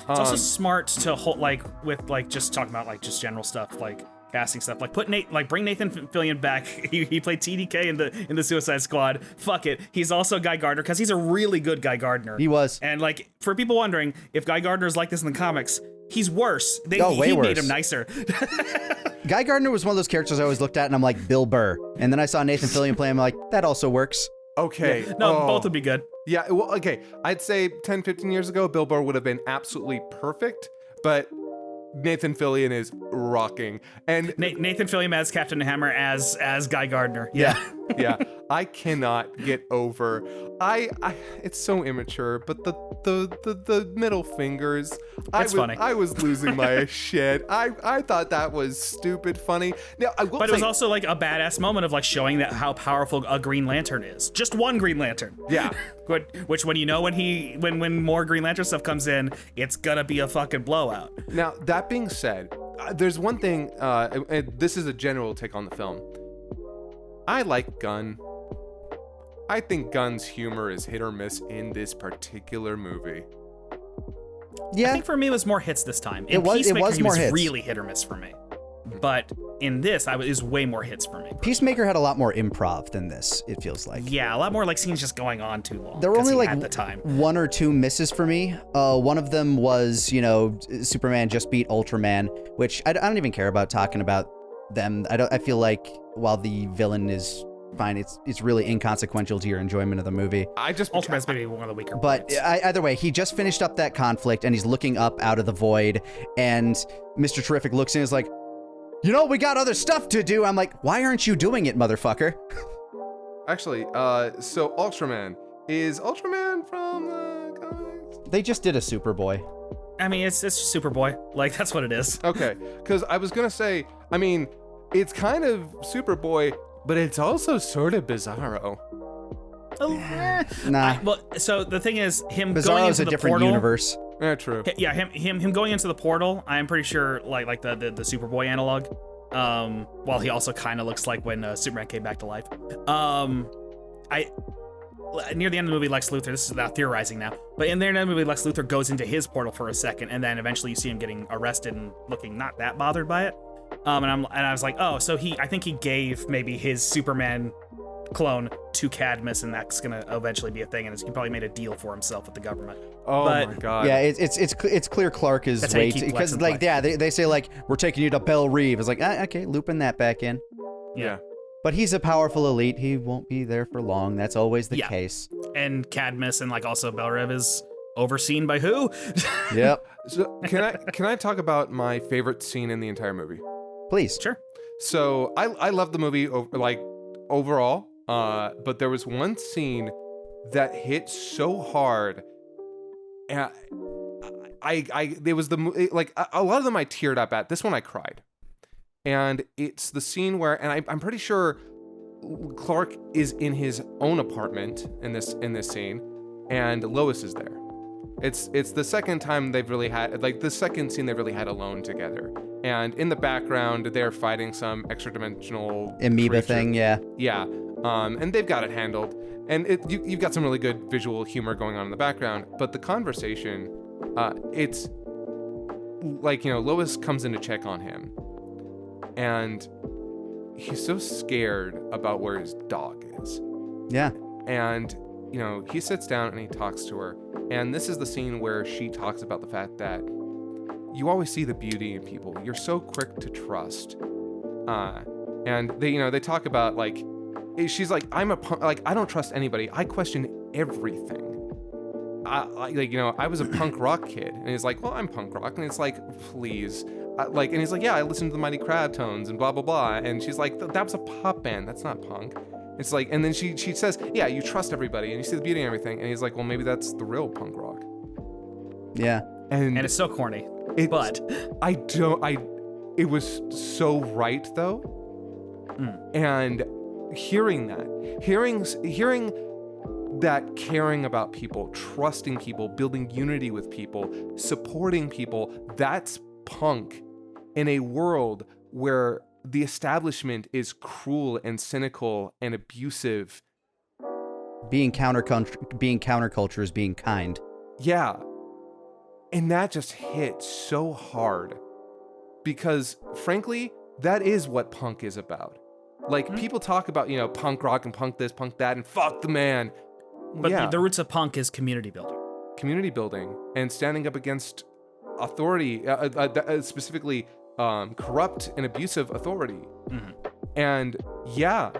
It's also smart to hold, with just talking about just general stuff, casting stuff, bring Nathan Fillion back. He played TDK in the Suicide Squad. Fuck it, he's also Guy Gardner, because he's a really good Guy Gardner. He was. And for people wondering if Guy Gardner's like this in the comics, he's worse. Way he worse. Made him nicer. Guy Gardner was one of those characters I always looked at and I'm like, Bill Burr. And then I saw Nathan Fillion play him, like, that also works. Okay. Yeah. No, both would be good. Yeah, well, okay. I'd say 10, 15 years ago, Bill Burr would have been absolutely perfect, but Nathan Fillion is rocking. And Nathan Fillion as Captain Hammer as Guy Gardner. Yeah. Yeah. I cannot get over. It's so immature, but the middle fingers. Funny. I was losing my shit. I thought that was stupid funny. Now I will. But it was also a badass moment of showing that how powerful a Green Lantern is. Just one Green Lantern. Yeah. Which when more Green Lantern stuff comes in, it's gonna be a fucking blowout. Now that being said, there's one thing. And this is a general take on the film. I like Gunn. I think Gunn's humor is hit or miss in this particular movie. Yeah. I think for me it was more hits this time. It was more hits. Really hit or miss for me. But in this, it was way more hits for me. Peacemaker had a lot more improv than this, it feels like. Yeah, a lot more scenes just going on too long. There were only at the time. 1 or 2 misses for me. One of them was, Superman just beat Ultraman, which I don't even care about talking about them. I feel like while the villain is fine, it's really inconsequential to your enjoyment of the movie. Ultraman's maybe one of the weaker But either way, he just finished up that conflict and he's looking up out of the void, and Mr. Terrific looks in and is like, we got other stuff to do. I'm like, why aren't you doing it, motherfucker? Actually, so is Ultraman from the comics? They just did a Superboy. I mean, it's Superboy. That's what it is. Okay, because I was gonna say, it's kind of Superboy, but it's also sort of Bizarro. Nah. So the thing is, him Bizarro's going into a the different portal, universe. Yeah, true. Yeah, him going into the portal. I'm pretty sure, like the Superboy analog. While he also kind of looks like when Superman came back to life. Near the end of the movie, Lex Luthor. This is not theorizing now, but in the end of the movie, Lex Luthor goes into his portal for a second, and then eventually you see him getting arrested and looking not that bothered by it. And I was like, oh, so I think he gave maybe his Superman clone to Cadmus, and that's gonna eventually be a thing, and he probably made a deal for himself with the government. Oh my god. Yeah, it's clear Clark is way because they say we're taking you to Belle Reve. It's like okay, looping that back in. Yeah. But he's a powerful elite. He won't be there for long. That's always the case. And Cadmus and also Belle Reve is overseen by who? Yep. So can I talk about my favorite scene in the entire movie? Please. Sure. So I love the movie overall, but there was one scene that hit so hard. And there was a lot of them I teared up at. This one I cried. And it's the scene where, and I'm pretty sure Clark is in his own apartment in this scene, and Lois is there. It's the second time they've really had, the second scene they've really had alone together. And in the background, they're fighting some extra-dimensional amoeba creature. thing, yeah. Yeah, and they've got it handled. And you've got some really good visual humor going on in the background. But the conversation, it's Lois comes in to check on him. And he's so scared about where his dog is. Yeah. And, he sits down and he talks to her. And this is the scene where she talks about the fact that you always see the beauty in people. You're so quick to trust. And they talk about she's like, I don't trust anybody. I question everything. I was a punk rock kid. And he's like, well, I'm punk rock. And it's like, please. And he's like, yeah, I listened to the Mighty Crab Tones and blah, blah, blah. And she's like, that was a pop band. That's not punk. It's like, and then she says, yeah, you trust everybody and you see the beauty in everything. And he's like, well, maybe that's the real punk rock. Yeah. And it's so corny. It was so right though. And hearing that caring about people, trusting people, building unity with people, supporting people, that's punk in a world where the establishment is cruel and cynical and abusive. Being counterculture is being kind. Yeah. And that just hit so hard because, frankly, that is what punk is about. Like, people talk about, punk rock and punk this, punk that, and fuck the man. But the roots of punk is community building. Community building and standing up against authority, specifically corrupt and abusive authority. Mm-hmm. And yeah,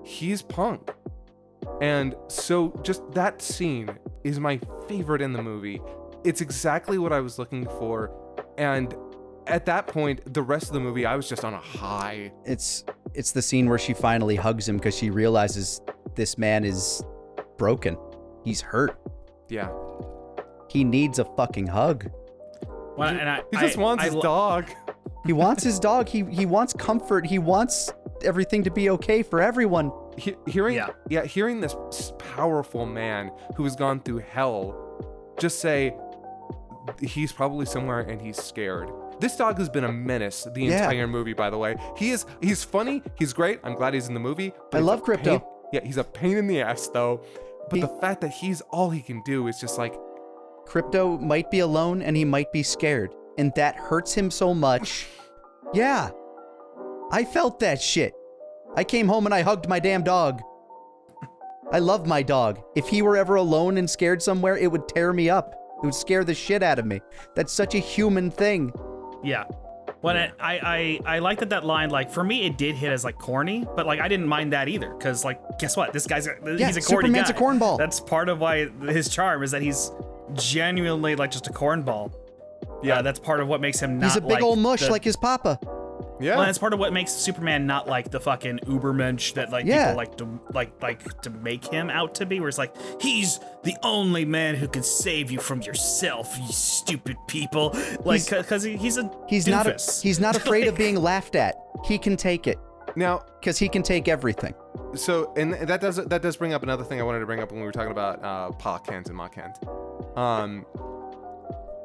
he's punk. And so just that scene is my favorite in the movie. It's exactly what I was looking for. And at that point, the rest of the movie, I was just on a high. It's the scene where she finally hugs him because she realizes this man is broken. He's hurt. Yeah. He needs a fucking hug. Well, and he just wants his dog. He wants his dog. He wants comfort. He wants everything to be okay for everyone. Hearing this powerful man who has gone through hell just say he's probably somewhere and he's scared. This dog has been a menace the entire movie, by the way. He's funny. He's great. I'm glad he's in the movie. I love Crypto. He's a pain in the ass, though. But the fact that he's all he can do is just like... Crypto might be alone and he might be scared. And that hurts him so much. Yeah. I felt that shit. I came home and I hugged my damn dog. I love my dog. If he were ever alone and scared somewhere, it would tear me up. It would scare the shit out of me. That's such a human thing. Yeah. When I like that line, like, for me, it did hit as, like, corny, but, like, I didn't mind that either, because, like, guess what? This guy's he's a corny Superman's guy. a cornball. That's part of why his charm is that he's genuinely, like, just a cornball. Yeah, that's part of what makes him not He's a big old mush like his papa. Yeah. Well, that's part of what makes Superman not like the fucking Ubermensch that people like to make him out to be, where it's like, he's the only man who can save you from yourself, you stupid people. Like, because he's doofus. He's not afraid of being laughed at. He can take it. Now, because he can take everything. So, and that does bring up another thing I wanted to bring up when we were talking about Pa Kent and Ma Kent.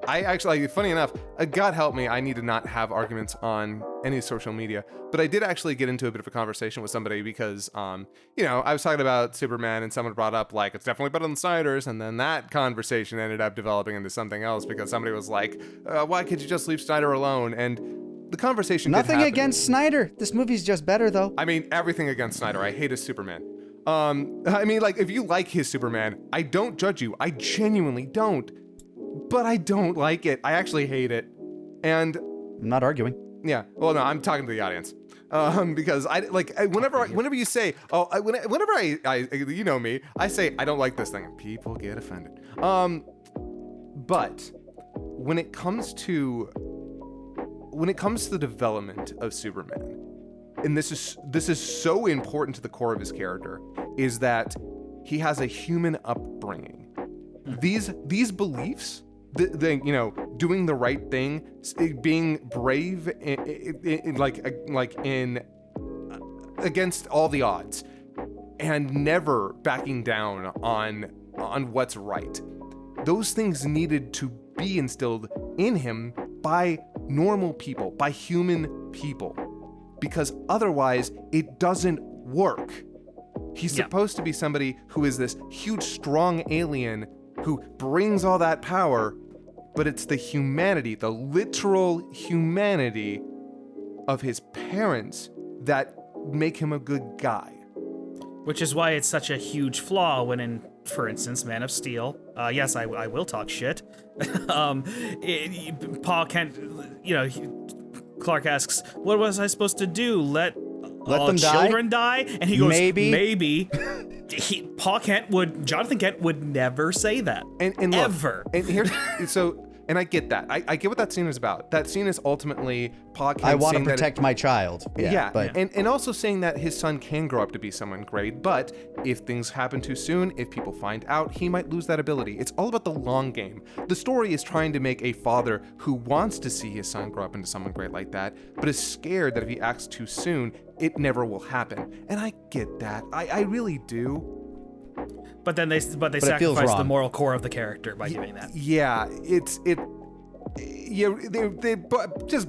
I actually, funny enough, God help me, I need to not have arguments on any social media, but I did actually get into a bit of a conversation with somebody because, I was talking about Superman and someone brought up, like, it's definitely better than Snyder's, and then that conversation ended up developing into something else because somebody was like, why could you just leave Snyder alone? And the conversation Nothing against Snyder. This movie's just better, though. I mean, everything against Snyder. I hate his Superman. I mean, like, if you like his Superman, I don't judge you. I genuinely don't. But I don't like it. I actually hate it. And I'm not arguing. Yeah. Well, no, I'm talking to the audience. Because whenever you say, whenever I you know me, I say I don't like this thing, people get offended. But when it comes to the development of Superman, and this is so important to the core of his character, is that he has a human upbringing. These beliefs, doing the right thing, being brave, against all the odds, and never backing down on what's right. Those things needed to be instilled in him by normal people, by human people, because otherwise it doesn't work. He's supposed to be somebody who is this huge, strong alien who brings all that power, but it's the humanity, the literal humanity of his parents that make him a good guy. Which is why it's such a huge flaw when in, for instance, Man of Steel, yes, I will talk shit. Paul Kent, Clark asks, what was I supposed to do? Let them children die? And he goes, maybe. Jonathan Kent would never say that. And ever. Look, and here's, so And I get that. I get what that scene is about. That scene is ultimately Pa Kent I want to saying that protect my child. But and also saying that his son can grow up to be someone great, but if things happen too soon, if people find out, he might lose that ability. It's all about the long game. The story is trying to make a father who wants to see his son grow up into someone great like that, but is scared that if he acts too soon, it never will happen. And I get that. I really do. But then they sacrifice the moral core of the character by doing that. Yeah, just.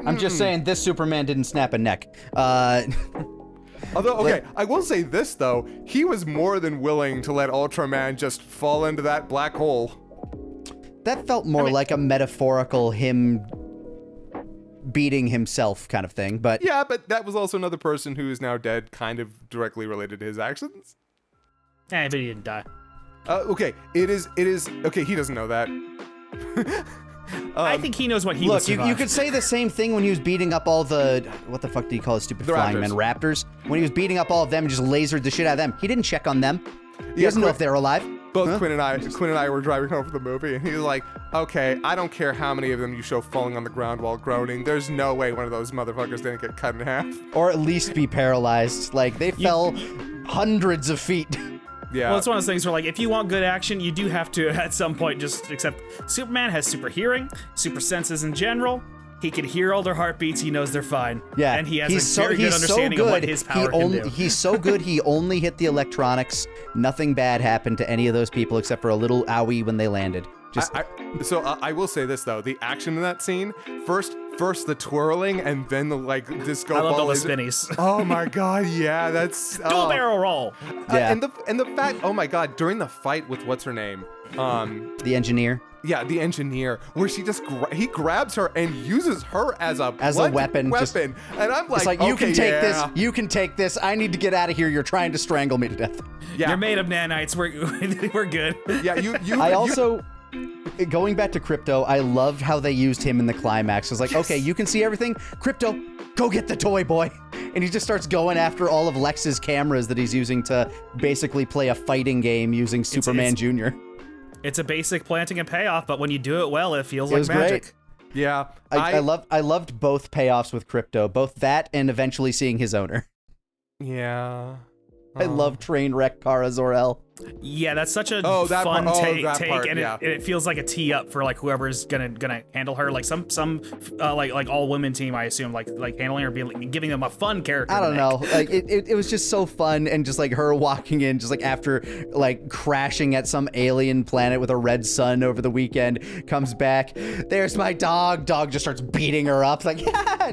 I'm just saying this Superman didn't snap a neck. Although, okay, I will say this though, he was more than willing to let Ultraman just fall into that black hole. That felt more like a metaphorical him beating himself kind of thing, but yeah, but that was also another person who is now dead, kind of directly related to his actions. But he didn't die. Okay, it is. Okay, he doesn't know that. I think he knows what he was. Look, you could say the same thing when he was beating up all the, what the fuck do you call it, stupid flying men, raptors? When he was beating up all of them and just lasered the shit out of them. He didn't check on them. He doesn't know if they're alive. Both Quinn and I were driving home from the movie, and he was like, okay, I don't care how many of them you show falling on the ground while groaning. There's no way one of those motherfuckers didn't get cut in half. Or at least be paralyzed. Like, they fell hundreds of feet. Yeah. Well, it's one of those things where, like, if you want good action, you do have to, at some point, just accept Superman has super hearing, super senses in general. He can hear all their heartbeats. He knows they're fine. Yeah. And he has a very good understanding of what his power can do. He's so good, he only hit the electronics. Nothing bad happened to any of those people except for a little owie when they landed. I will say this, though. The action in that scene, first the twirling and then the disco ball. I love all the spinnies. Oh my god, yeah, that's dual barrel roll. Yeah. And the fact, oh my god, during the fight with what's her name, the engineer. Yeah, the engineer, where she just he grabs her and uses her as a weapon. And I'm like, it's like, you can take this. You can take this. I need to get out of here. You're trying to strangle me to death. Yeah. You're made of nanites. We're good. Yeah, going back to Crypto, I loved how they used him in the climax. It was like, okay, you can see everything. Crypto, go get the toy boy. And he just starts going after all of Lex's cameras that he's using to basically play a fighting game using Superman Jr. It's a basic planting and payoff, but when you do it well, it feels like magic. Great. Yeah. I loved both payoffs with Crypto, both that and eventually seeing his owner. Yeah. I love Trainwreck Kara Zor-El. Yeah, that's such a fun take, and it feels like a tee up for like whoever's gonna handle her. Like some like all women team, I assume, like handling her, giving them a fun character. I don't know. Like it was just so fun, and just like her walking in, just like after like crashing at some alien planet with a red sun over the weekend, comes back. There's my dog. Dog just starts beating her up. Like yeah.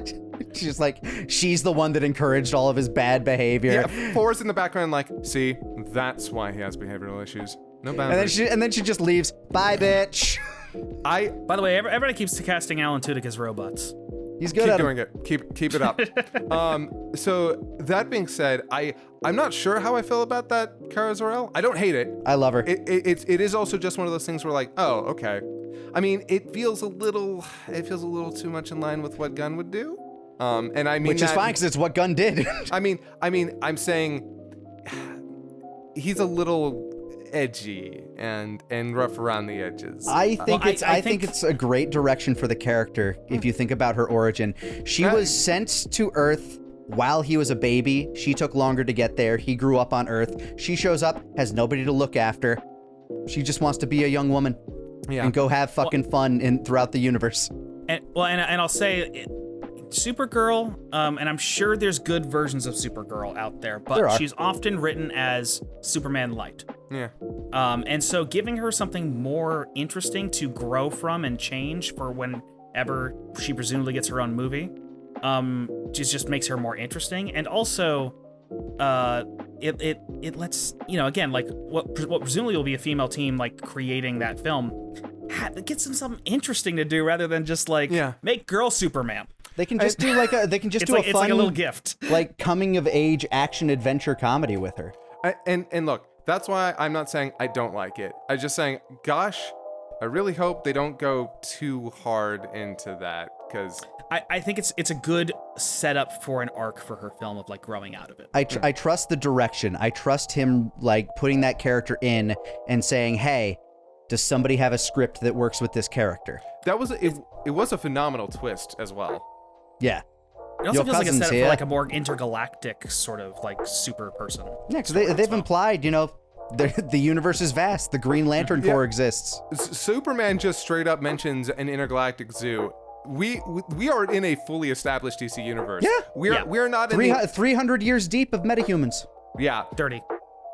She's like, she's the one that encouraged all of his bad behavior. Yeah, Forrest in the background, like, see, that's why he has behavioral issues. No boundaries. And then she just leaves. Bye, bitch. By the way, everybody keeps casting Alan Tudyk as robots. He's good at doing it. Keep it up. So that being said, I'm not sure how I feel about that Kara Zor-El. I don't hate it. I love her. It is also just one of those things where like, oh, okay. I mean, it feels a little too much in line with what Gunn would do. And I mean, which is fine because it's what Gunn did. I mean, I'm saying he's a little edgy and rough around the edges. I think it's a great direction for the character if you think about her origin. She was sent to Earth while he was a baby. She took longer to get there. He grew up on Earth. She shows up, has nobody to look after. She just wants to be a young woman and go have fucking fun throughout the universe. And I'll say Supergirl, and I'm sure there's good versions of Supergirl out there, but she's often written as Superman Light. Yeah. And so giving her something more interesting to grow from and change for whenever she presumably gets her own movie, just makes her more interesting. And also, it lets, again, like what presumably will be a female team, like creating that film, it gets them something interesting to do rather than just like make girl Superman. They can just do a fun, it's like a little gift, like coming of age action adventure comedy with her. And look, that's why I'm not saying I don't like it. I'm just saying, gosh, I really hope they don't go too hard into that, because I think it's a good setup for an arc for her film of like growing out of it. I trust the direction. I trust him like putting that character in and saying, hey, does somebody have a script that works with this character? That was it was a phenomenal twist as well. Yeah. It also Your feels like a cousins setup here. for like a more intergalactic sort of like super person. Yeah, because they've implied, the universe is vast. The Green Lantern Corps exists. Superman just straight up mentions an intergalactic zoo. We are in a fully established DC universe. Yeah. We are not in 300 years deep of metahumans. Yeah.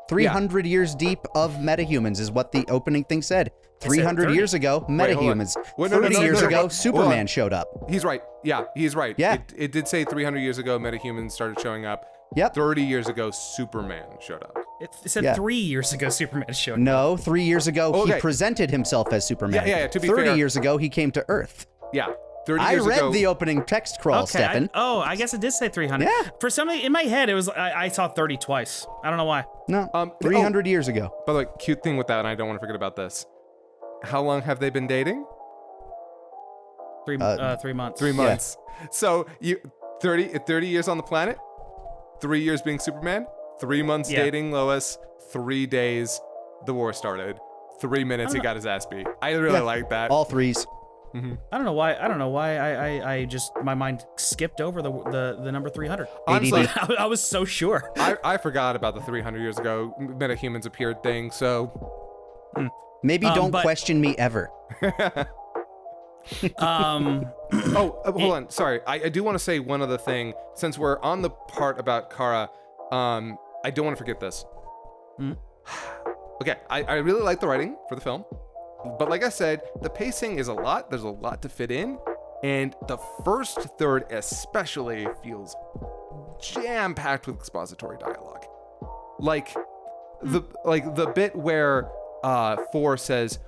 300 years deep of metahumans is what the opening thing said. 300 years ago, metahumans. 30 years ago, Superman showed up. He's right. Yeah, he's right. Yeah. It did say 300 years ago, metahumans started showing up. Yep. 30 years ago, Superman showed up. It said 3 years ago Superman showed up. No, 3 years ago, he presented himself as Superman. Yeah, to be 30 fair. years ago, he came to Earth. Yeah. 30 I years read ago. the opening text crawl, Stephan. I guess it did say 300. Yeah. For some in my head, it was I saw 30 twice. I don't know why. No, 300 years ago. By the way, cute thing with that, and I don't want to forget about this. How long have they been dating? 3 months. 3 months. So 30 years on the planet, 3 years being Superman, 3 months dating Lois, 3 days the war started, 3 minutes he got his ass beat. I really like that. All threes. I don't know why. I just my mind skipped over the number 300. Honestly, I was so sure. I forgot about the 300 years ago metahumans appeared thing. So maybe don't question me ever. Hold on. Sorry. I do want to say one other thing. Since we're on the part about Kara, I don't want to forget this. Okay, I really like the writing for the film. But like I said, the pacing is a lot. There's a lot to fit in. And the first third especially feels jam-packed with expository dialogue. Like the bit where Thor says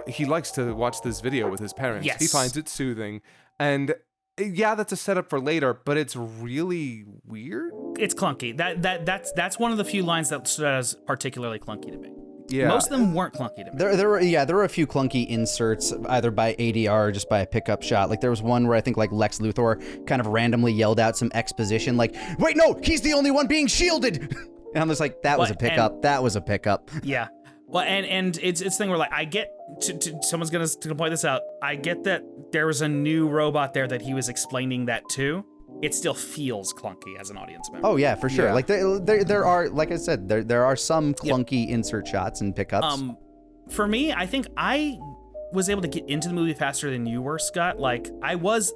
he likes to watch this video with his parents. Yes. He finds it soothing. And yeah, that's a setup for later, but it's really weird. It's clunky. That's one of the few lines that stood out as particularly clunky to me. Yeah. Most of them weren't clunky to me. There were a few clunky inserts, either by ADR or just by a pickup shot. Like there was one where I think like Lex Luthor kind of randomly yelled out some exposition, like, "Wait, no, he's the only one being shielded." And I'm just like, that was a pickup. That was a pickup. Yeah. Well, and it's a thing where like I get to someone's gonna point this out. I get that there was a new robot there that he was explaining that to. It still feels clunky as an audience member. Oh yeah, for sure. Yeah. Like there are, like I said, there are some clunky insert shots and pickups. For me, I think I was able to get into the movie faster than you were, Scott. Like I was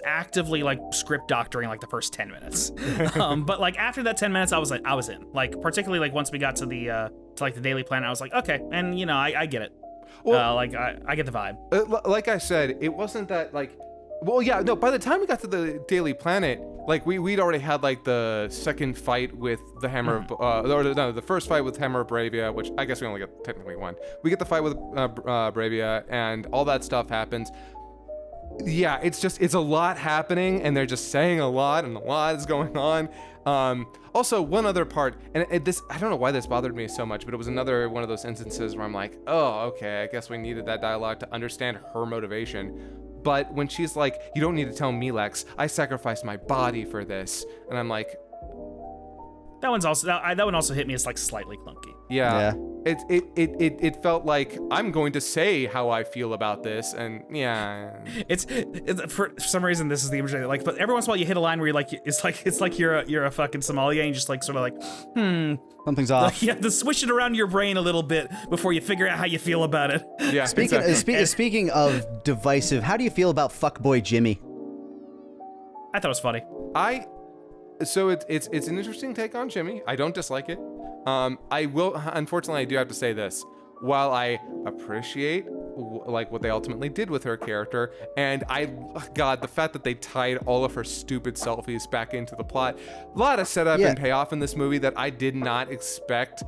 actively like script doctoring like the first 10 minutes. But like after that 10 minutes, I was in. Like particularly like once we got to the Daily Planet, I was like, okay, and I get it. Well, I get the vibe. Like I said, it wasn't that like. Well, yeah, no. By the time we got to the Daily Planet, like we'd already had like the second fight with the Hammer of, the first fight with Hammer of Bravia, which I guess we only got technically one. We get the fight with Bravia, and all that stuff happens. Yeah, it's a lot happening, and they're just saying a lot, and a lot is going on. Also, one other part, and this, I don't know why this bothered me so much, but it was another one of those instances where I'm like, oh, okay, I guess we needed that dialogue to understand her motivation. But when she's like, you don't need to tell me, Lex, I sacrificed my body for this. And I'm like... That one also hit me as like slightly clunky. Yeah. It felt like I'm going to say how I feel about this, and yeah. It's for some reason this is the image I like, but every once in a while you hit a line where you're like it's like you're a fucking sommelier and you just like sort of like something's off. Like, you have to swish it around your brain a little bit before you figure out how you feel about it. Yeah. Speaking of divisive, how do you feel about fuckboy Jimmy? I thought it was funny. So it's an interesting take on Jimmy. I don't dislike it. Unfortunately, I do have to say this. While I appreciate like what they ultimately did with her character, and the fact that they tied all of her stupid selfies back into the plot, a lot of setup and payoff in this movie that I did not expect.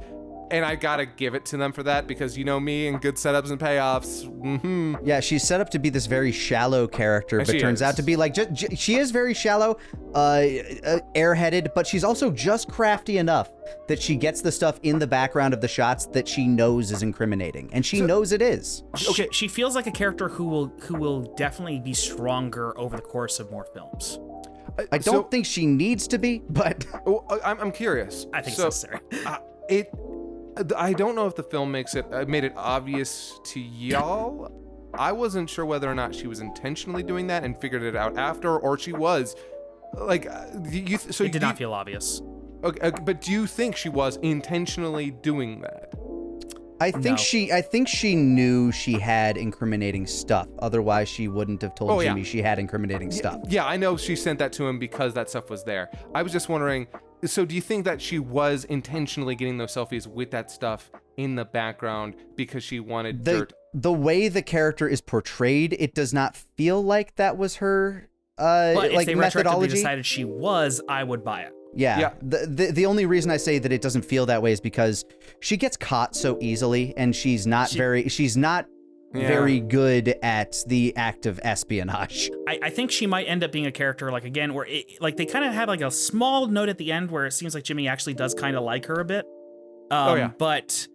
And I gotta give it to them for that, because you know me and good setups and payoffs. Mm-hmm. Yeah, she's set up to be this very shallow character, but turns out to be like she is very shallow, airheaded, but she's also just crafty enough that she gets the stuff in the background of the shots that she knows is incriminating, and she knows it is. Okay, she feels like a character who will definitely be stronger over the course of more films. I don't think she needs to be, but I'm curious. I think it's necessary. I don't know if the film made it obvious to y'all. I wasn't sure whether or not she was intentionally doing that and figured it out after, or she was. Like, it did not feel obvious. Okay, but do you think she was intentionally doing that? I think she knew she had incriminating stuff. Otherwise, she wouldn't have told Jimmy she had incriminating stuff. Yeah, I know she sent that to him because that stuff was there. I was just wondering, so do you think that she was intentionally getting those selfies with that stuff in the background because she wanted dirt? The way the character is portrayed, it does not feel like that was her but if they methodology. Decided she was, I would buy it. Yeah. The only reason I say that it doesn't feel that way is because she gets caught so easily, and she's not very good at the act of espionage. I think she might end up being a character like again where they kind of have like a small note at the end where it seems like Jimmy actually does kind of like her a bit. But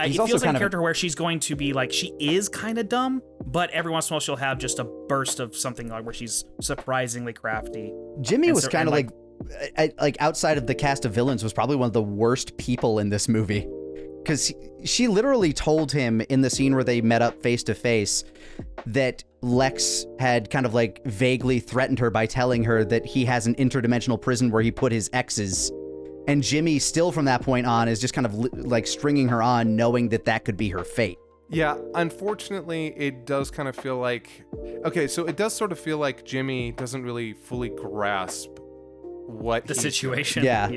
it feels like a character where she's going to be like, she is kind of dumb, but every once in a while she'll have just a burst of something like where she's surprisingly crafty. Jimmy was kind of like outside of the cast of villains, was probably one of the worst people in this movie. Because she literally told him in the scene where they met up face to face that Lex had kind of like vaguely threatened her by telling her that he has an interdimensional prison where he put his exes. And Jimmy, still from that point on, is just kind of like stringing her on, knowing that that could be her fate. Yeah, unfortunately, it does kind of feel like... Okay, so it does sort of feel like Jimmy doesn't really fully grasp what the situation. Yeah,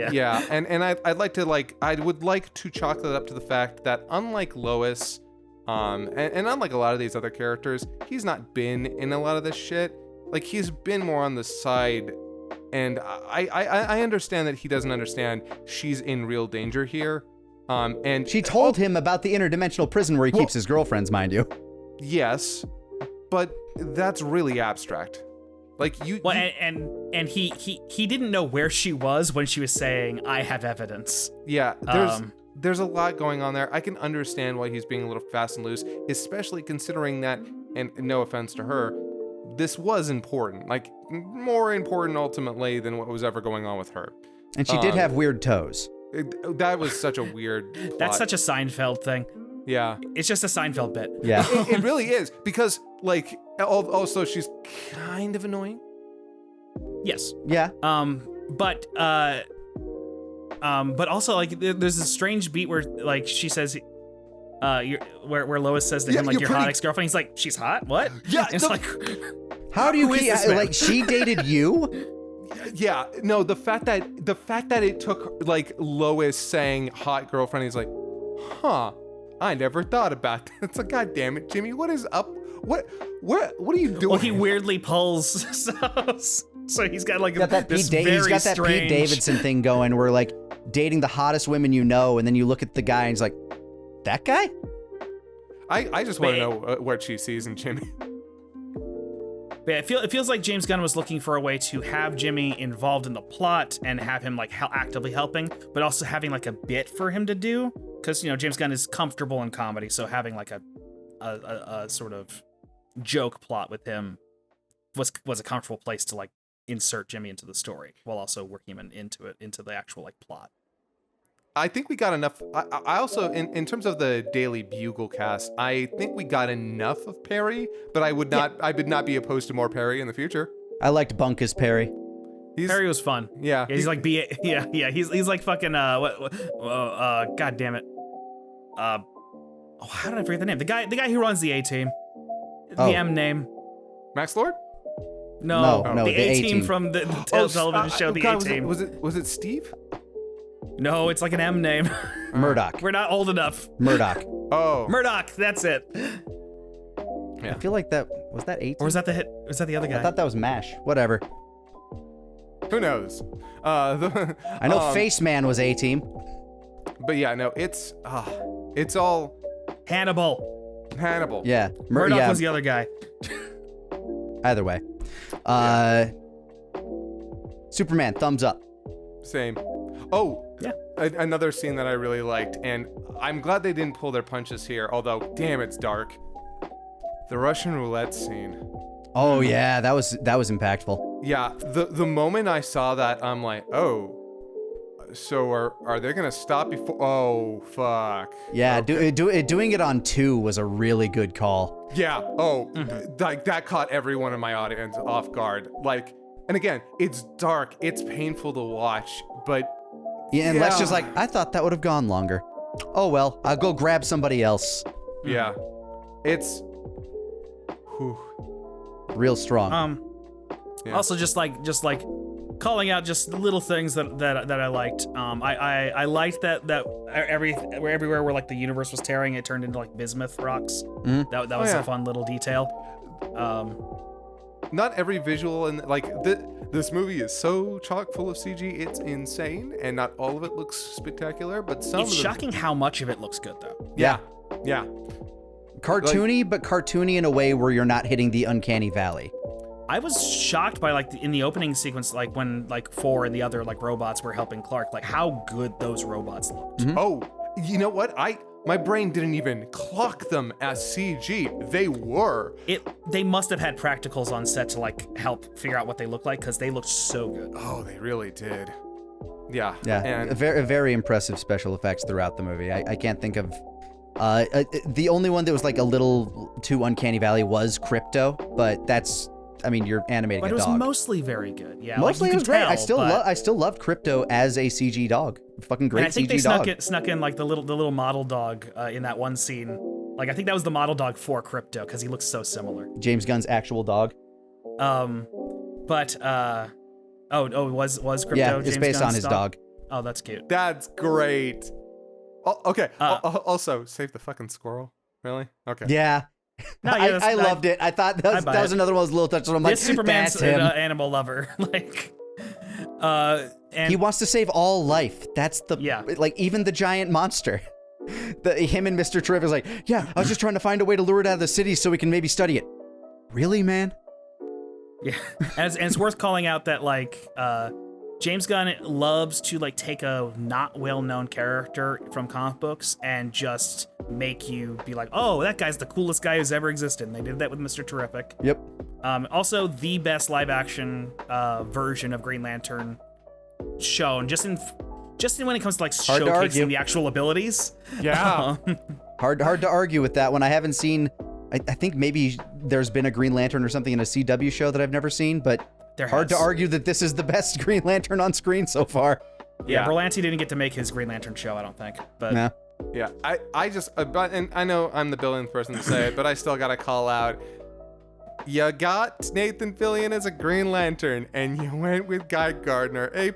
and I would like to chalk that up to the fact that unlike Lois, and unlike a lot of these other characters, he's not been in a lot of this shit. Like, he's been more on the side... And I understand that he doesn't understand she's in real danger here. And she told him about the interdimensional prison where he keeps his girlfriends, mind you. Yes, but that's really abstract. Like you. Well, and he didn't know where she was when she was saying, "I have evidence." Yeah, there's a lot going on there. I can understand why he's being a little fast and loose, especially considering that. And no offense to her. This was important, like more important ultimately than what was ever going on with her. And she did have weird toes. That was such a weird plot. That's such a Seinfeld thing. Yeah. It's just a Seinfeld bit. Yeah. It really is, because like also she's kind of annoying. Yes. Yeah. But also like there's a strange beat where like she says where Lois says to him like, "Your hot ex-girlfriend." He's like, "She's hot? What?" Yeah. It's like, how do you like she dated you? Yeah. No, the fact that it took like Lois saying hot girlfriend, he's like, "Huh, I never thought about that." It's like, God damn it, Jimmy, what is up? What are you doing? Well, he weirdly pulls so he's got like this he's got that strange... Pete Davidson thing going where like dating the hottest women you know, and then you look at the guy and he's like, that guy? I just want to know what she sees in Jimmy. Yeah, it feels like James Gunn was looking for a way to have Jimmy involved in the plot and have him like actively helping, but also having like a bit for him to do, because James Gunn is comfortable in comedy, so having like a sort of joke plot with him was a comfortable place to like insert Jimmy into the story while also working him into the actual like plot. I think we got enough. I also, in terms of the Daily Bugle cast, I think we got enough of Perry, but I would not be opposed to more Perry in the future. I liked Bunkus Perry. Perry was fun. Yeah. He's like he's like fucking god damn it. How did I forget the name? The guy who runs the A-Team. The M name. Max Lord? No, the A-Team from the television show, The A-Team. Was it Steve? No, it's like an M name. Murdoch. We're not old enough. Murdoch. Oh. Murdoch, that's it. Yeah. I feel like that was that 8? Or was that the hit? Was that the other guy? I thought that was MASH. Whatever. Who knows? I know Face Man was A-Team. But yeah, no, it's all Hannibal. Yeah. Murdoch was the other guy. Either way. Superman, thumbs up. Same. Oh, yeah. Another scene that I really liked, and I'm glad they didn't pull their punches here, although, damn, it's dark. The Russian roulette scene. Oh, yeah, that was impactful. Yeah, the moment I saw that, I'm like, oh, So are they gonna stop before? Oh fuck. Yeah, Okay. doing it on 2 was a really good call. Yeah. Oh, like that caught everyone in my audience off guard. Like, and again, it's dark, it's painful to watch, but Yeah, and Lex just like, I thought that would have gone longer. Oh well, I'll go grab somebody else. yeah, it's. Whew. Real strong. Yeah. Also, just like calling out just little things that I liked. I liked that everywhere where like the universe was tearing, it turned into like bismuth rocks. That was a fun little detail. Not every visual and like this movie is so chock full of CG, it's insane, and not all of it looks spectacular, but some. It's shocking how much of it looks good though. Yeah. Cartoony, but cartoony in a way where you're not hitting the uncanny valley. I was shocked by like in the opening sequence, like when like 4 and the other like robots were helping Clark, like how good those robots looked. Oh, you know what? My brain didn't even clock them as CG. They were. They must have had practicals on set to like help figure out what they look like because they looked so good. Oh, they really did. Yeah. Yeah, And very, very impressive special effects throughout the movie. I can't think of... the only one that was like a little too uncanny valley was Crypto, but that's... I mean, you're animating But a it was dog. mostly very good. Yeah, Mostly like, it you was could great. tell, I still loved Crypto as a CG dog. Fucking great and I think CG they dog. snuck in like the little model dog in that one scene. Like I think that was the model dog for Crypto because he looks so similar. James Gunn's actual dog. But was Crypto? Yeah, James it's based Gunn's on his dog. Oh, that's cute. that's great. Oh, okay. Also, save the fucking squirrel. Really? Okay. Yeah. No, yeah, I loved it. I thought that was another one of those little touches. I'm like, This Superman's that's him. an animal lover. Like, and He wants to save all life. That's the like even the giant monster. Him and Mr. Terrific is like, yeah, I was just trying to find a way to lure it out of the city so we can maybe study it. Really, man? yeah, and it's worth calling out that like James Gunn loves to like take a not well-known character from comic books and just make you be like, oh, that guy's the coolest guy who's ever existed. And they did that with Mr. Terrific. Yep. Also, the best live-action version of Green Lantern shown, just in when it comes to like Hard to argue. showcasing the actual abilities. Yeah. Hard to argue with that one. I haven't seen. I think maybe there's been a Green Lantern or something in a CW show that I've never seen, but hard to argue that this is the best Green Lantern on screen so far. Yeah, Berlanti didn't get to make his Green Lantern show, I don't think. But nah. Yeah. I just and I know I'm the billionth person to say it, but I still gotta call out. You got Nathan Fillion as a Green Lantern, and you went with Guy Gardner, A+.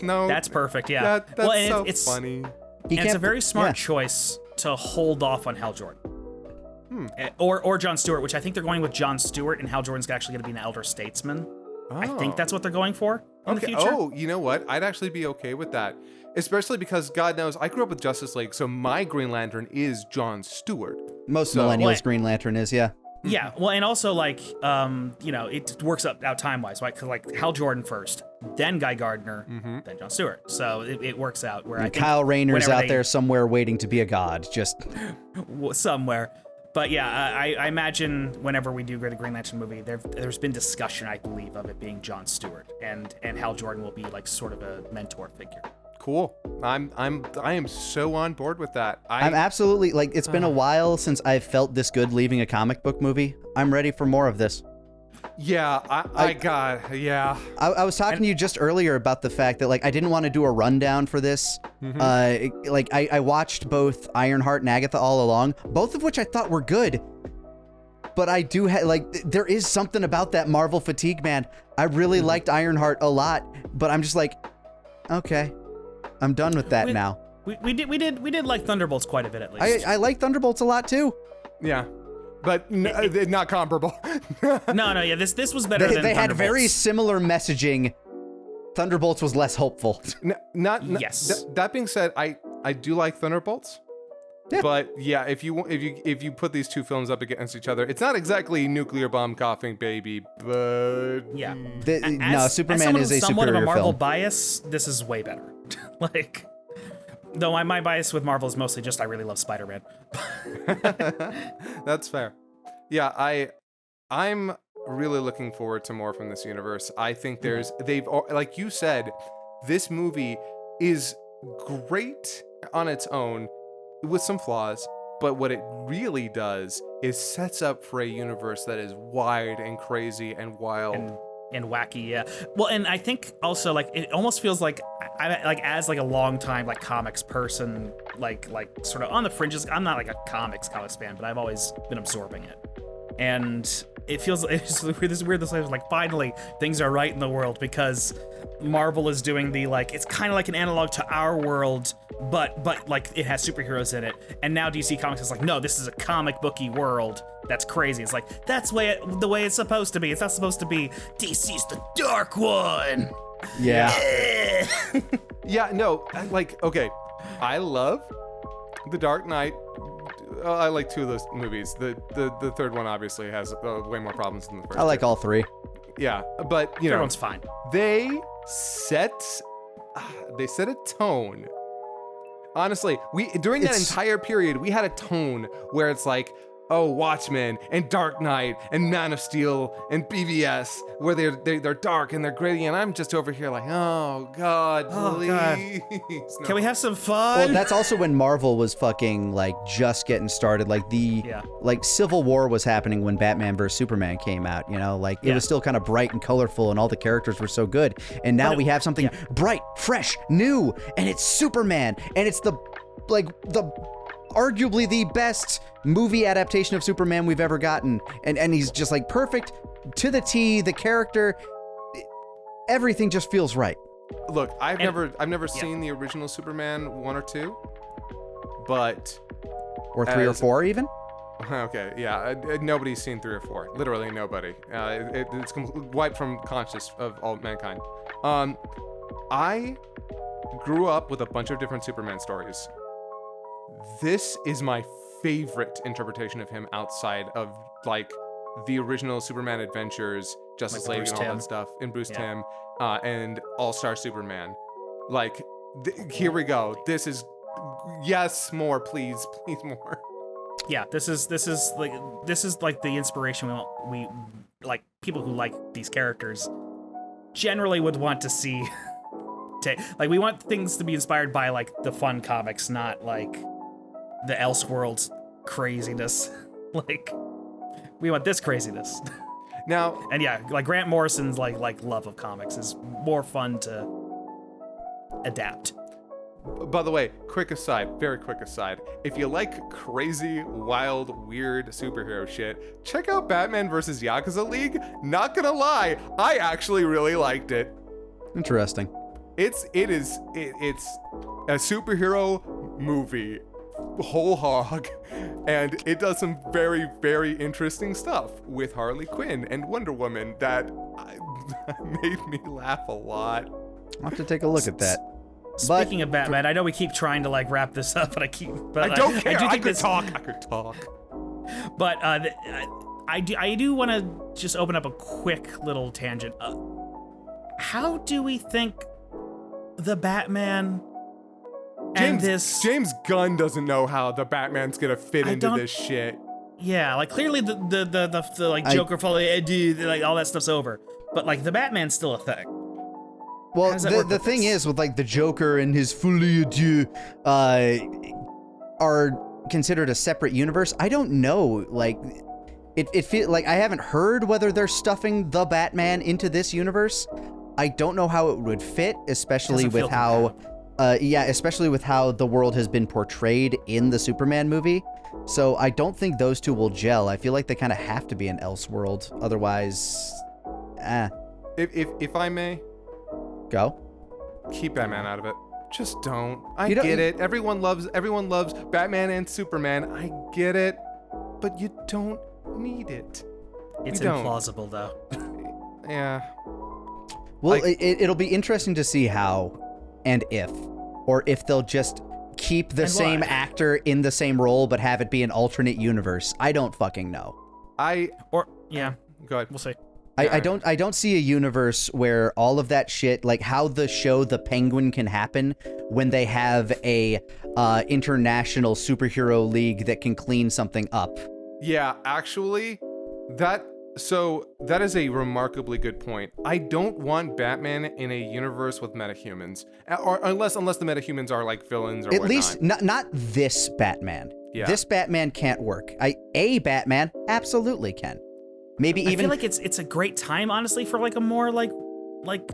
No, that's perfect. Yeah, that's so funny. And it's a very smart choice to hold off on Hal Jordan. Or Jon Stewart, which I think they're going with Jon Stewart, and Hal Jordan's actually going to be an elder statesman. Oh. I think that's what they're going for in the future. Oh, you know what? I'd actually be okay with that. Especially because, God knows, I grew up with Justice League, so my Green Lantern is Jon Stewart. Most millennials' Green Lantern is, yeah. Yeah, well, and also, like, it works out time-wise, right? Because, like, Hal Jordan first, then Guy Gardner, then Jon Stewart. So it works out. Where I think Kyle Rayner's out there somewhere waiting to be a god, just... somewhere. But yeah, I imagine whenever we do get a Green Lantern movie, there's been discussion, I believe, of it being Jon Stewart, and Hal Jordan will be like sort of a mentor figure. Cool. I am so on board with that. I'm absolutely like it's been a while since I've felt this good leaving a comic book movie. I'm ready for more of this. Yeah, I was talking to you just earlier about the fact that like I didn't want to do a rundown for this. Like I watched both Ironheart and Agatha all along, both of which I thought were good. But I do there is something about that Marvel fatigue, man. I really liked Ironheart a lot, but I'm just like, okay, I'm done with that now. We did like Thunderbolts quite a bit at least. I like Thunderbolts a lot too. Yeah. But not comparable. No, yeah, this was better than They had Thunderbolts. very similar messaging. Thunderbolts was less hopeful. Yes. That being said, I do like Thunderbolts. Yeah. But yeah, if you put these two films up against each other, it's not exactly nuclear bomb coughing baby, but yeah. No, Superman is a somewhat superior of a Marvel film. bias. This is way better. Like, though my bias with Marvel is mostly just I really love Spider-Man. That's fair. Yeah, I'm really looking forward to more from this universe. I think they've like you said, this movie is great on its own with some flaws, but what it really does is sets up for a universe that is wide and crazy and wild. And wacky, yeah. Well, and I think also like it almost feels like I like as like a long time like comics person, like sort of on the fringes. I'm not like a comics fan, but I've always been absorbing it, and it feels it's weird. This is like finally things are right in the world because Marvel is doing the like it's kind of like an analog to our world, but like it has superheroes in it, and now DC Comics is like, no, this is a comic booky world. That's crazy. It's like, that's the way it's supposed to be. It's not supposed to be DC's the dark one. Yeah. Yeah, no, like, okay, I love The Dark Knight. I like two of those movies. The third one obviously has way more problems than the first. I like all three. Yeah, but you know, everyone's fine. They set a tone. Honestly, during that entire period, we had a tone where it's like, oh, Watchmen and Dark Knight and Man of Steel and BVS, where they're dark and they're gritty, and I'm just over here like, oh God, please. God. No. Can we have some fun? Well, that's also when Marvel was fucking like just getting started. Like like Civil War was happening when Batman vs Superman came out. You know, like it was still kind of bright and colorful, and all the characters were so good. And now we have something bright, fresh, new, and it's Superman, and it's the arguably the best movie adaptation of Superman we've ever gotten, and he's just like perfect to the T. The character, everything just feels right. Look, I've never seen the original Superman 1 or 2, but or 3 or 4 even. Okay, yeah, nobody's seen 3 or 4. Literally nobody. It's wiped from conscious of all mankind. I grew up with a bunch of different Superman stories. This is my favorite interpretation of him outside of like the original Superman Adventures, Justice League, and all that stuff, and Bruce Timm, and All-Star Superman. Like, here we go. This is yes, more, please more. Yeah, this is like the inspiration we like people who like these characters generally would want to see. Like, we want things to be inspired by like the fun comics, not like the Elseworlds craziness. Like, we want this craziness. Now, and yeah, like Grant Morrison's like love of comics is more fun to adapt. By the way, very quick aside, if you like crazy, wild, weird superhero shit, check out Batman vs. Yakuza League. Not gonna lie, I actually really liked it. Interesting. It's a superhero movie, whole hog, and it does some very, very interesting stuff with Harley Quinn and Wonder Woman that made me laugh a lot. I'll have to take a look at that. Speaking of Batman, I know we keep trying to like wrap this up, but I don't care. I could talk. But I do want to just open up a quick little tangent. How do we think the Batman and James Gunn doesn't know how the Batman's gonna fit into this shit? Yeah, like clearly the like Joker like all that stuff's over, but like the Batman's still a thing. Well, the thing is with like the Joker and his folie à deux are considered a separate universe. I don't know, like it feels like I haven't heard whether they're stuffing the Batman into this universe. I don't know how it would fit, especially with how especially with how the world has been portrayed in the Superman movie. So I don't think those two will gel. I feel like they kind of have to be an Elseworld, otherwise, If I may, go. Keep Batman out of it. Just don't. I get it. Everyone loves Batman and Superman. I get it, but you don't need it. It's implausible, though. Yeah. Well, it'll be interesting to see how and if they'll just keep the same actor in the same role but have it be an alternate universe. I don't fucking know. Go ahead. We'll see. I don't see a universe where all of that shit, like how the show The Penguin can happen when they have a international superhero league that can clean something up. Yeah, actually, that So that is a remarkably good point. I don't want Batman in a universe with metahumans, or unless the metahumans are like villains or At whatnot. least not this Batman. Yeah. This Batman can't work. A Batman absolutely can. Maybe even I feel like it's a great time, honestly, for like a more like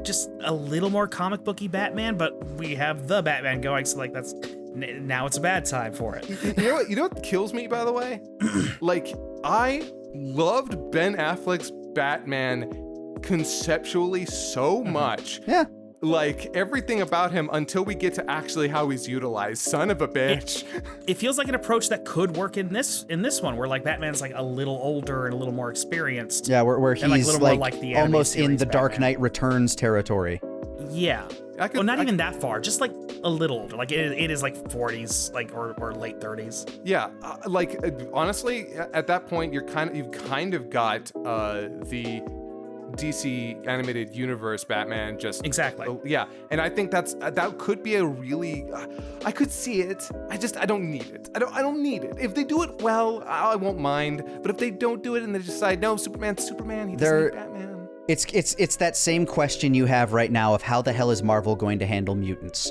just a little more comic booky Batman, but we have the Batman going, so like now it's a bad time for it. You know what kills me, by the way? Like, I loved Ben Affleck's Batman conceptually so much. Yeah. Like, everything about him until we get to actually how he's utilized. Son of a bitch. It feels like an approach that could work in this one, where like Batman's like a little older and a little more experienced. Yeah, where he's and, like, a little more like the animated almost in series the Dark Batman. Knight Returns territory. Yeah. Well, not even that far. Just like a little older. Like it is like 40s, like or late 30s. Yeah, honestly, at that point, you've kind of got the DC animated universe Batman just Exactly. Yeah, and I think that could be a really I could see it. I don't need it. I don't need it. If they do it well, I won't mind. But if they don't do it and they decide no, Superman's Superman, he doesn't need Batman. It's that same question you have right now of how the hell is Marvel going to handle mutants?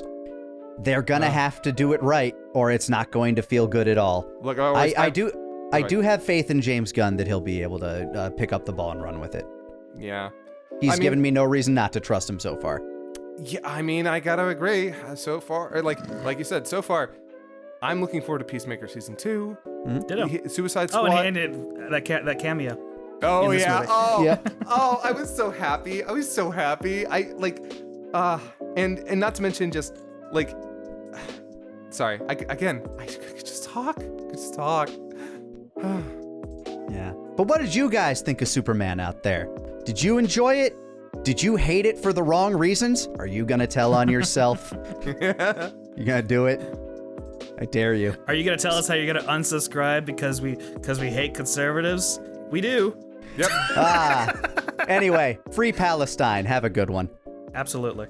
They're gonna have to do it right, or it's not going to feel good at all. Look, I do have faith in James Gunn that he'll be able to pick up the ball and run with it. Yeah. He's given me no reason not to trust him so far. Yeah, I mean, I gotta agree. So far, like you said, so far, I'm looking forward to Peacemaker season 2. Ditto. Suicide Squad. Oh, and that cameo. Oh in this yeah. movie. Oh. Yeah. Oh, I was so happy. And not to mention just like, sorry. I could just talk. Yeah. But what did you guys think of Superman out there? Did you enjoy it? Did you hate it for the wrong reasons? Are you gonna tell on yourself? You gonna do it? I dare you. Are you gonna tell us how you're gonna unsubscribe because we hate conservatives? We do. Yep. Anyway, free Palestine. Have a good one. Absolutely.